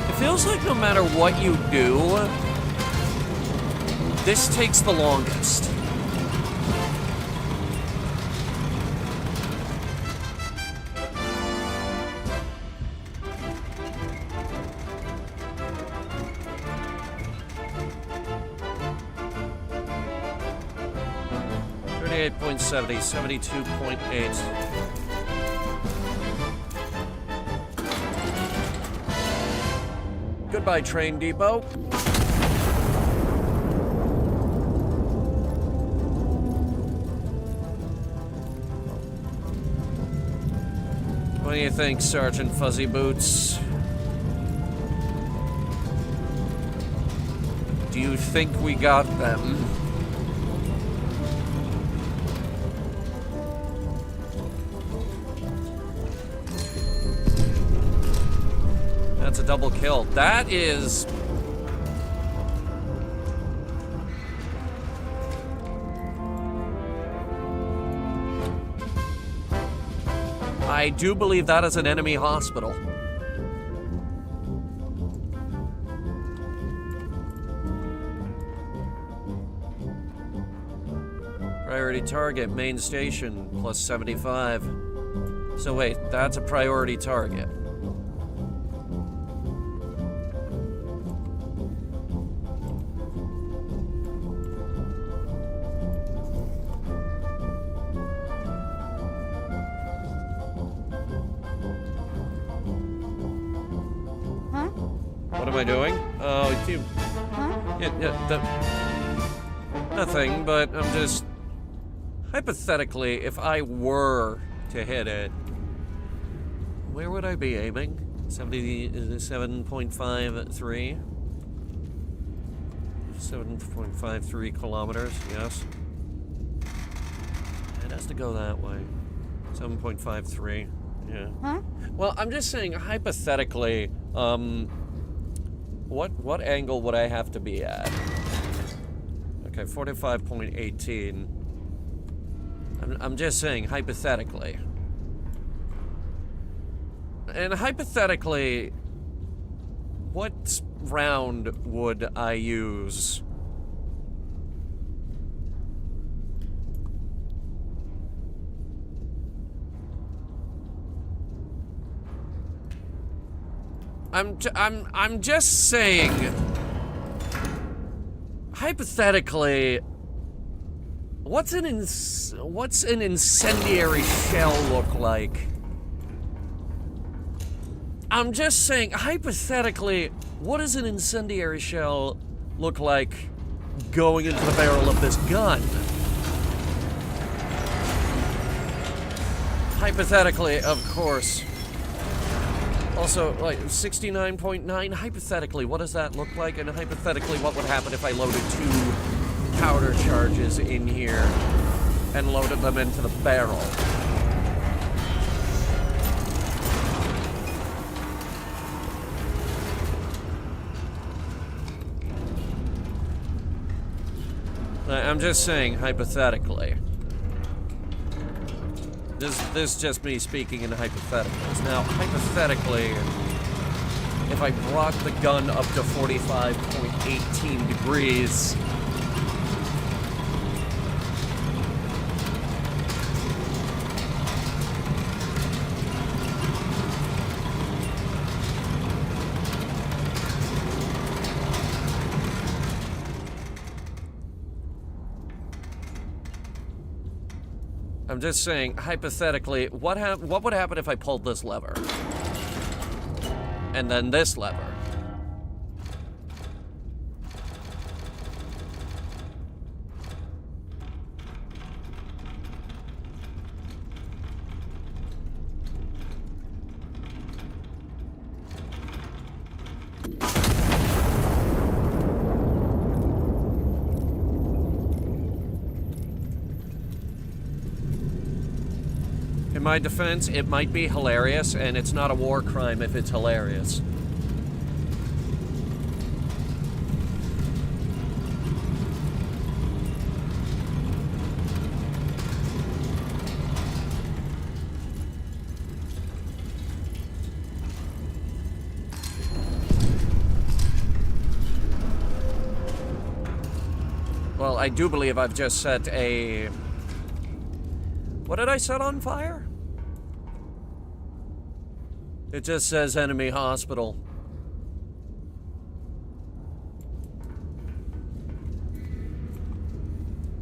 It feels like no matter what you do, this takes the longest. .70, 72.8. Goodbye, train depot. What do you think, Sergeant Fuzzy Boots? Do you think we got them? That's a double kill. That is... I do believe that is an enemy hospital. Priority target, main station, plus 75. So wait, that's a priority target. What am I doing? Oh, you... Nothing, but I'm just... Hypothetically, if I were to hit it, where would I be aiming? 77.53? 7.53 kilometers, yes. It has to go that way. 7.53, yeah. Huh? Well, I'm just saying, hypothetically, what angle would I have to be at? Okay, 45.18. I'm just saying, hypothetically. And hypothetically, what round would I use? I'm just saying, hypothetically, what's an incendiary shell look like? I'm just saying, hypothetically, what does an incendiary shell look like going into the barrel of this gun? Hypothetically, of course. Also, like, 69.9, hypothetically, what does that look like? And hypothetically, what would happen if I loaded 2 powder charges in here and loaded them into the barrel? I'm just saying, hypothetically. This is just me speaking in hypotheticals. Now, hypothetically, if I brought the gun up to 45.18 degrees... I'm just saying, hypothetically, what would happen if I pulled this lever? And then this lever? In my defense, it might be hilarious, and it's not a war crime if it's hilarious. Well, I do believe I've just set a... What did I set on fire? It just says enemy hospital.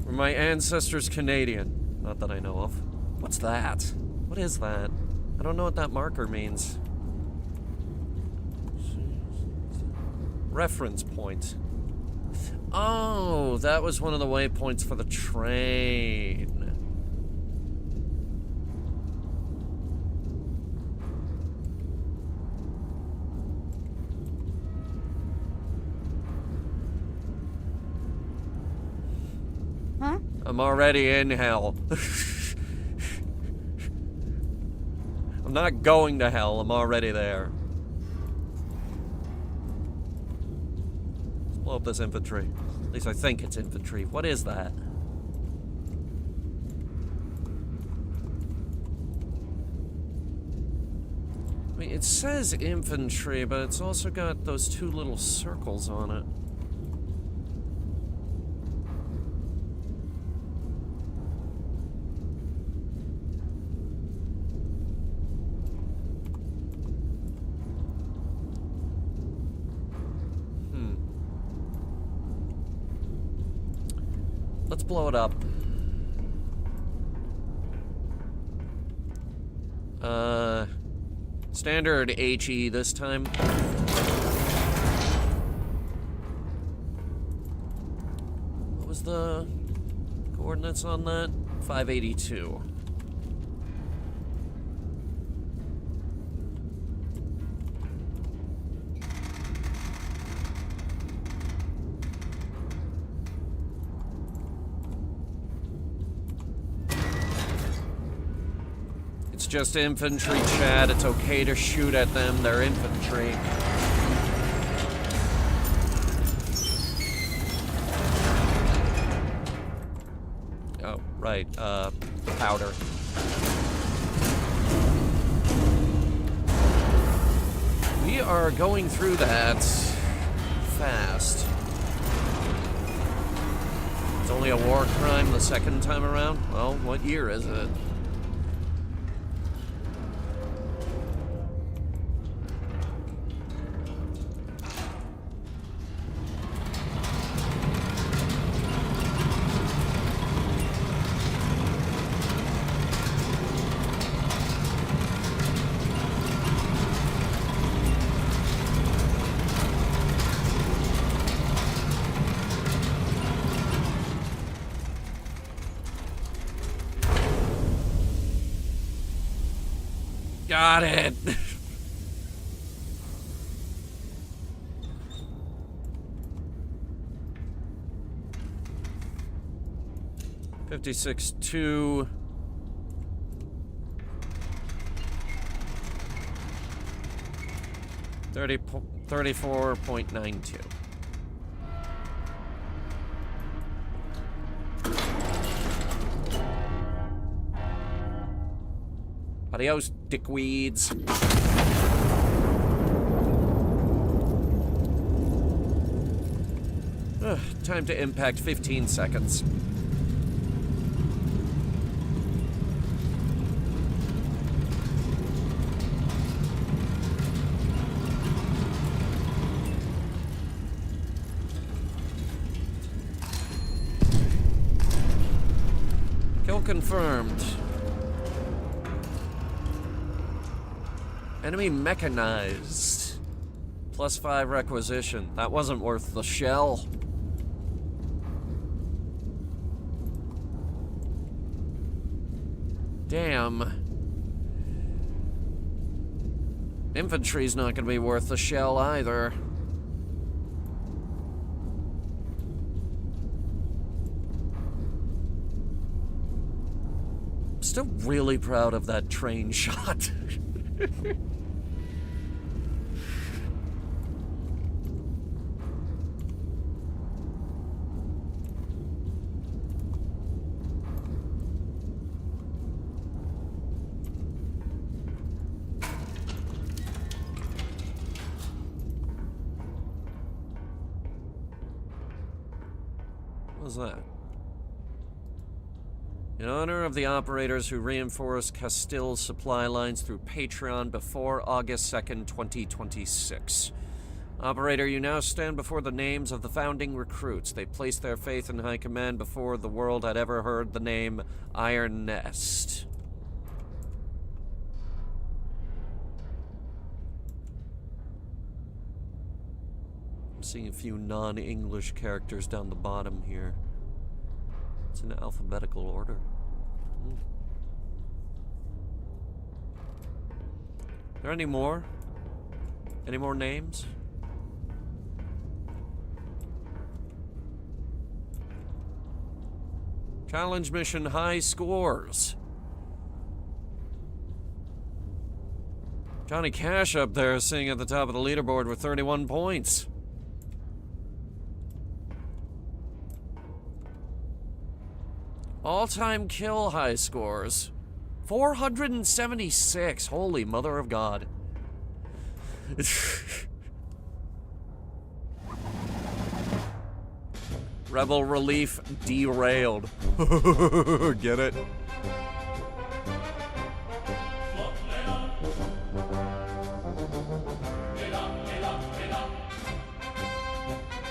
Were my ancestors Canadian? Not that I know of. What's that? What is that? I don't know what that marker means. Reference point. Oh, that was one of the waypoints for the train. Huh? I'm already in hell. I'm not going to hell, I'm already there. Let's blow up this infantry. At least I think it's infantry. What is that? I mean, it says infantry, but it's also got those 2 little circles on it. Let's blow it up. Standard HE this time. What was the coordinates on that? 582. It's just infantry, Chad. It's okay to shoot at them. They're infantry. Oh, right. Powder. We are going through that fast. It's only a war crime the second time around? Well, what year is it? Got it. $56.2. 34.92. Adios, dickweeds. Time to impact 15 seconds. Kill confirmed. Enemy mechanized. +5 requisition. That wasn't worth the shell. Damn. Infantry's not gonna be worth the shell either. Still really proud of that train shot. What was that? In honor of the operators who reinforced Castille's supply lines through Patreon before August 2nd, 2026. Operator, you now stand before the names of the founding recruits. They placed their faith in High Command before the world had ever heard the name Iron Nest. I'm seeing a few non-English characters down the bottom here. It's in alphabetical order. Are there any more? Any more names? Challenge mission high scores. Johnny Cash up there sitting at the top of the leaderboard with 31 points. All-time kill high scores. 476. Holy mother of God. Rebel relief derailed. Get it?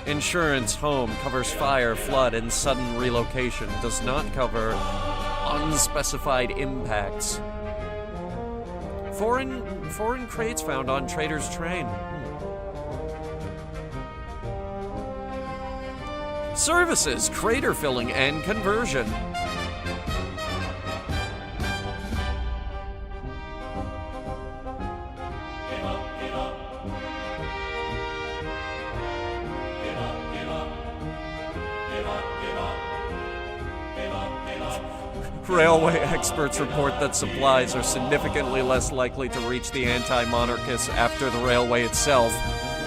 Insurance home covers fire, flood, and sudden relocation. Does not cover unspecified impacts. Foreign crates found on trader's train. Services, crater filling and conversion. Railway experts report that supplies are significantly less likely to reach the anti-monarchists after the railway itself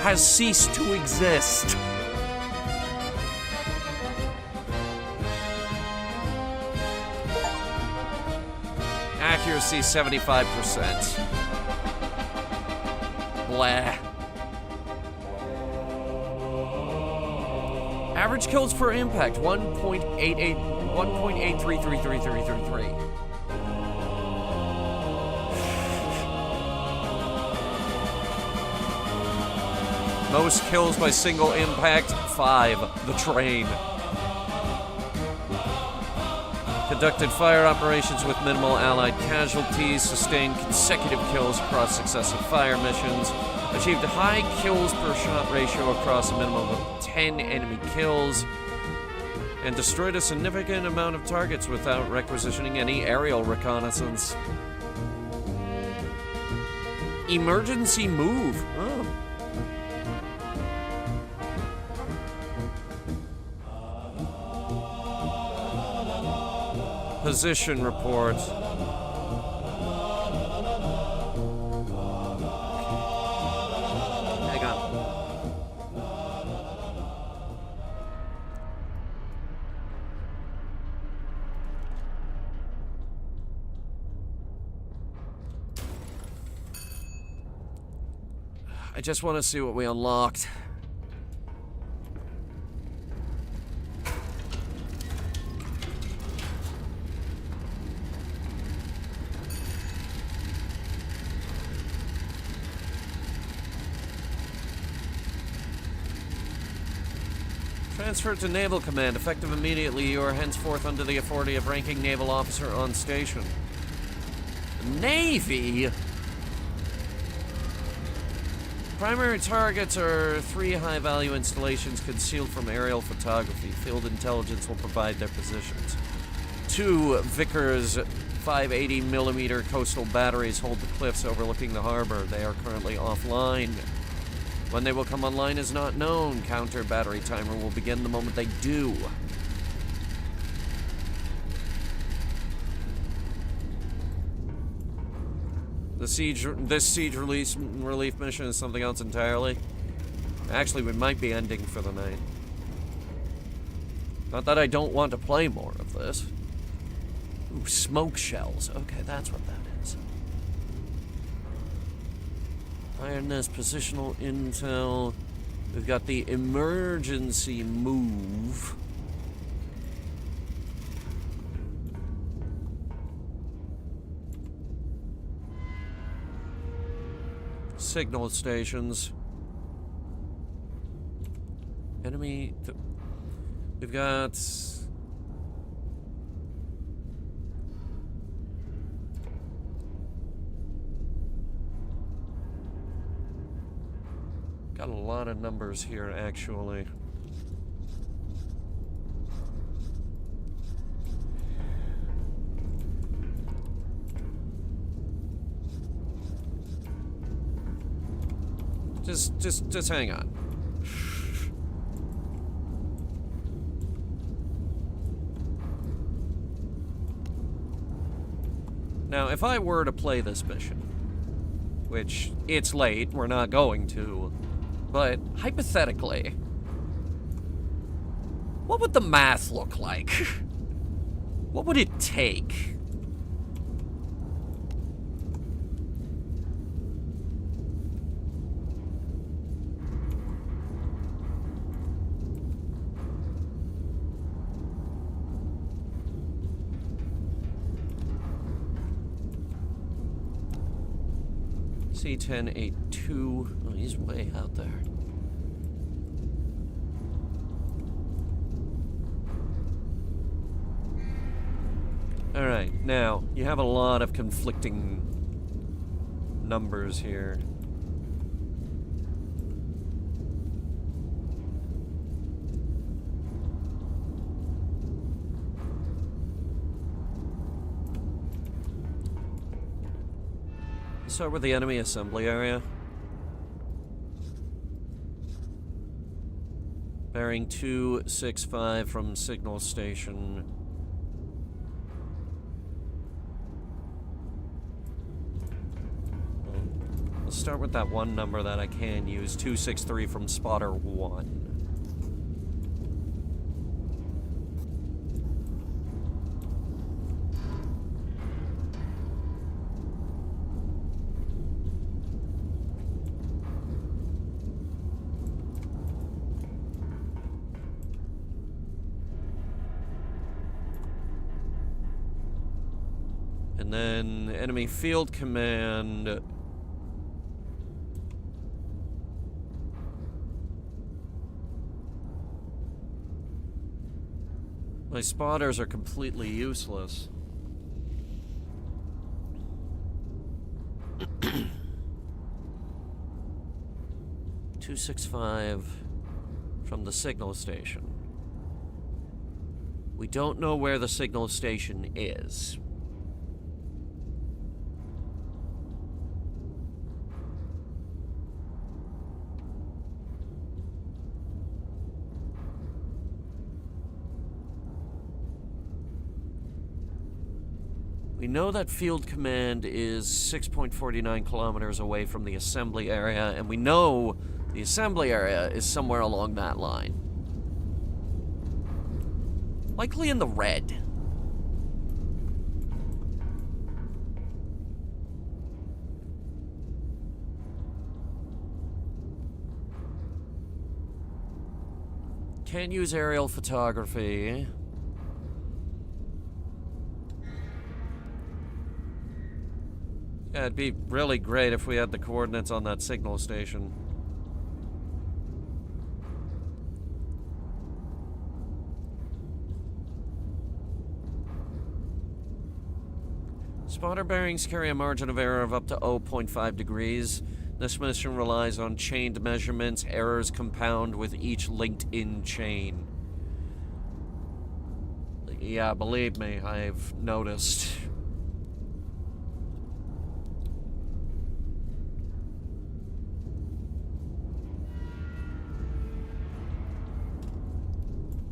has ceased to exist. Accuracy 75%. Blah. Average kills per impact 1.83333333. Most kills by single impact 5. The train. Conducted fire operations with minimal allied casualties, sustained consecutive kills across successive fire missions, achieved a high kills per shot ratio across a minimum of 10 enemy kills, and destroyed a significant amount of targets without requisitioning any aerial reconnaissance. Emergency move. Oh. Position report. Hang on. I just want to see what we unlocked. Transfer to Naval Command. Effective immediately, you are henceforth under the authority of ranking naval officer on station. Navy? Primary targets are 3 high-value installations concealed from aerial photography. Field intelligence will provide their positions. 2 Vickers 580mm coastal batteries hold the cliffs overlooking the harbor. They are currently offline. When they will come online is not known. Counter battery timer will begin the moment they do. This siege relief mission is something else entirely. Actually, we might be ending for the night. Not that I don't want to play more of this. Ooh, smoke shells. Okay, that's what that is. Iron nest positional intel. We've got the emergency move. Signal stations. Enemy. We've got. Got a lot of numbers here, actually. Just hang on. Now, if I were to play this mission, which it's late, we're not going to, but hypothetically, what would the math look like? What would it take? C-1082. Oh, he's way out there. Alright, now, you have a lot of conflicting numbers here. Start with the enemy assembly area. Bearing 265 from signal station. We'll start with that one number that I can use, 263 from spotter 1. And then enemy field command. My spotters are completely useless. 265 from the signal station. We don't know where the signal station is. We know that field command is 6.49 kilometers away from the assembly area, and we know the assembly area is somewhere along that line. Likely in the red. Can't use aerial photography. Yeah, it'd be really great if we had the coordinates on that signal station. Spotter bearings carry a margin of error of up to 0.5 degrees. This mission relies on chained measurements. Errors compound with each linked-in chain. Yeah, believe me, I've noticed.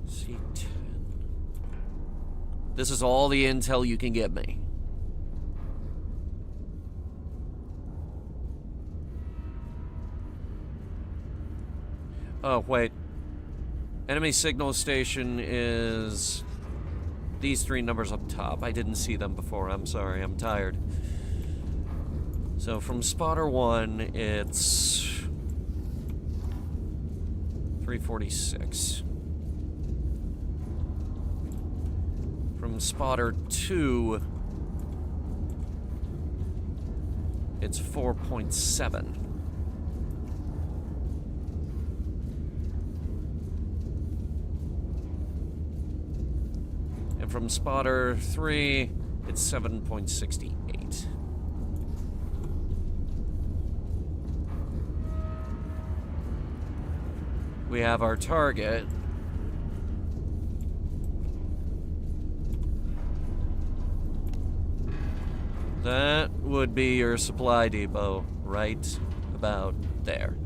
C10. This is all the intel you can give me. Oh, wait. Enemy signal station is these three numbers up top. I didn't see them before. I'm sorry. I'm tired. So from spotter 1, it's 346. From spotter 2, it's 4.7. And from spotter 3, it's 7.68. We have our target. That would be your supply depot, right about there.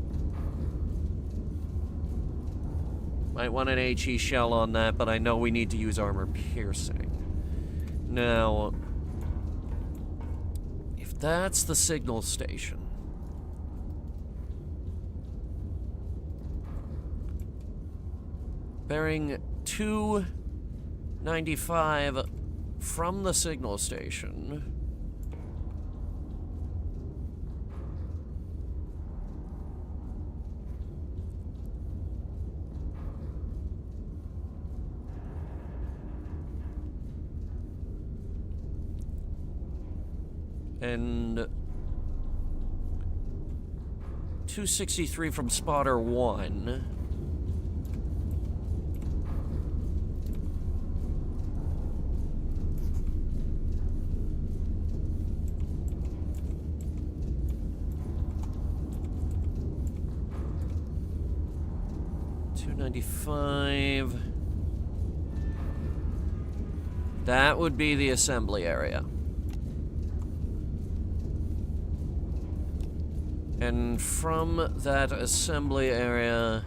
Might want an HE shell on that, but I know we need to use armor piercing. Now, if that's the signal station, bearing 295 from the signal station, and 263 from spotter 1. $295. That would be the assembly area. And from that assembly area,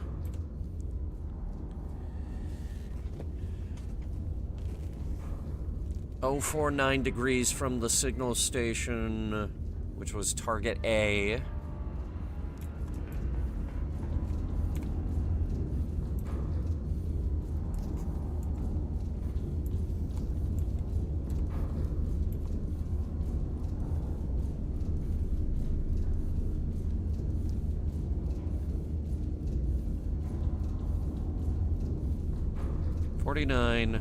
.049 degrees from the signal station, which was target A. .49.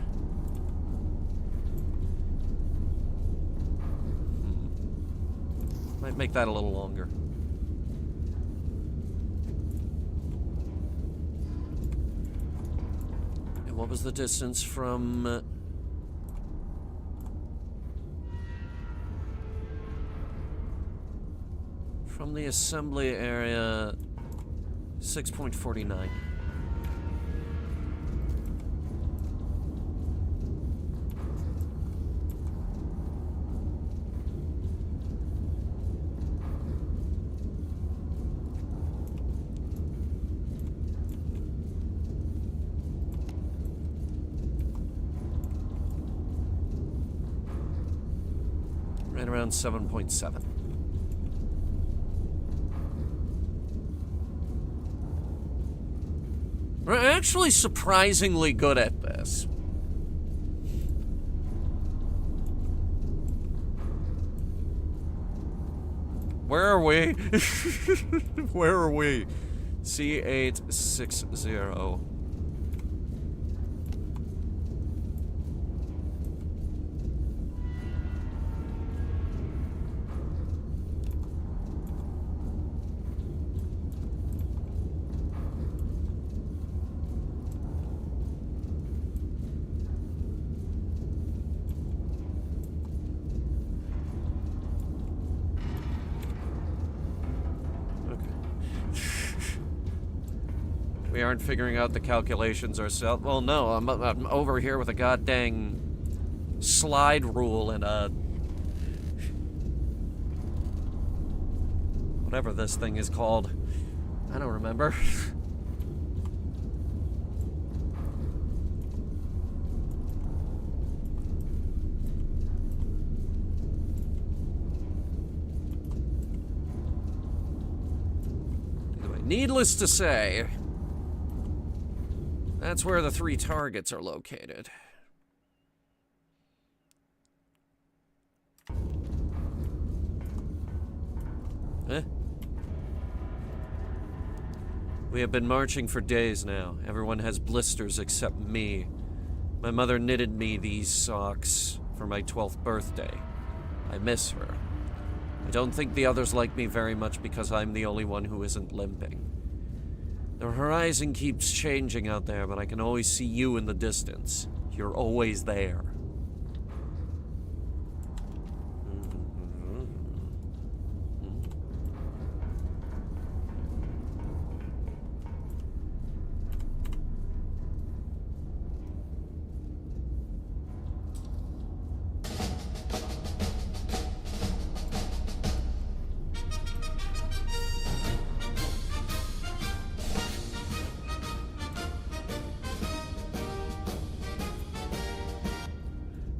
Might make that a little longer. And what was the distance from the assembly area? 6.49. Right around 7.7. We're actually surprisingly good at this. Where are we? Where are we? C860. We aren't figuring out the calculations ourselves. Well, no, I'm over here with a goddamn slide rule and a... whatever this thing is called. I don't remember. Anyway, needless to say, that's where the 3 targets are located. Eh? We have been marching for days now. Everyone has blisters except me. My mother knitted me these socks for my 12th birthday. I miss her. I don't think the others like me very much because I'm the only one who isn't limping. The horizon keeps changing out there, but I can always see you in the distance. You're always there.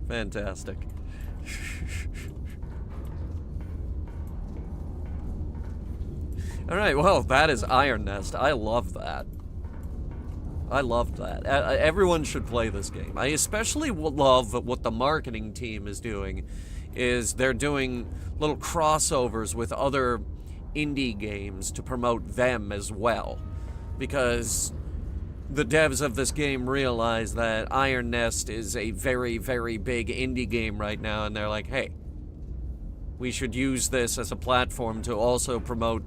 Fantastic. Alright, well, that is Iron Nest. I love that. I loved that. Everyone should play this game. I especially love what the marketing team is doing. Is they're doing little crossovers with other indie games to promote them as well. Because the devs of this game realize that Iron Nest is a very, very big indie game right now, and they're like, hey, we should use this as a platform to also promote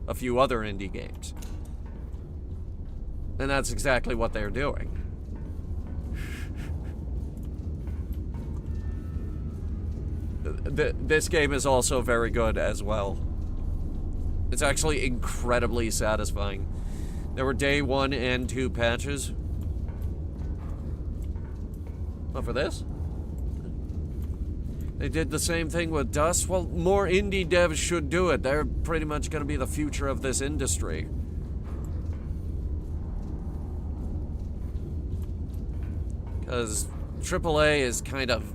a few other indie games. And that's exactly what they're doing. This game is also very good as well. It's actually incredibly satisfying. There were day 1 and 2 patches. Not for this. They did the same thing with Dust. Well, more indie devs should do it. They're pretty much going to be the future of this industry. Because AAA is kind of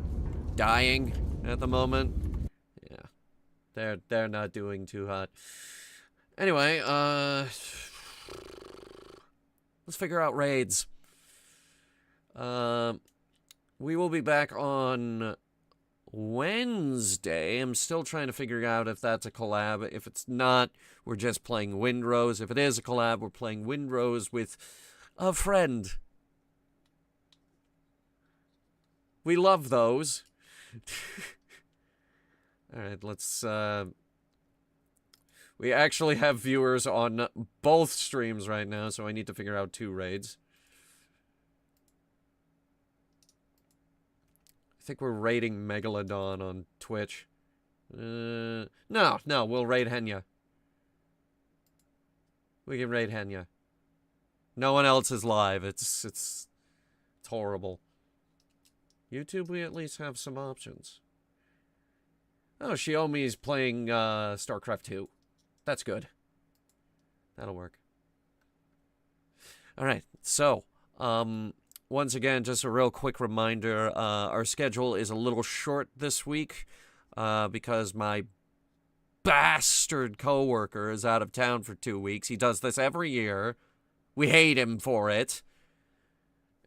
dying at the moment. Yeah. They're not doing too hot. Anyway, let's figure out raids. We will be back on Wednesday. I'm still trying to figure out if that's a collab. If it's not, we're just playing Windrose. If it is a collab, we're playing Windrose with a friend. We love those. Alright, let's, we actually have viewers on both streams right now, so I need to figure out 2 raids. I think we're raiding Megalodon on Twitch. No, we'll raid Henya. We can raid Henya. No one else is live. It's horrible. YouTube, we at least have some options. Oh, Xiaomi's playing StarCraft 2. That's good. That'll work. Alright, so, once again, just a real quick reminder, our schedule is a little short this week. because my bastard coworker is out of town for 2 weeks. He does this every year. We hate him for it.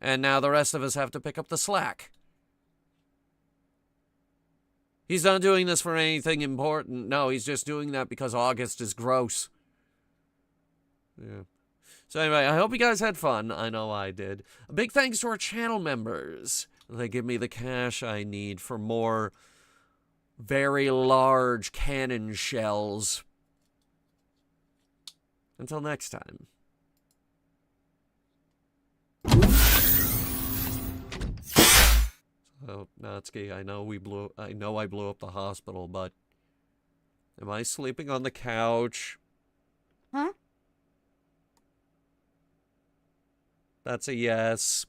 And now the rest of us have to pick up the slack. He's not doing this for anything important. No, he's just doing that because August is gross. Yeah. So anyway, I hope you guys had fun. I know I did. A big thanks to our channel members. They give me the cash I need for more very large cannon shells. Until next time. So, Natsuki, I know I blew up the hospital, but am I sleeping on the couch? Huh? That's a yes.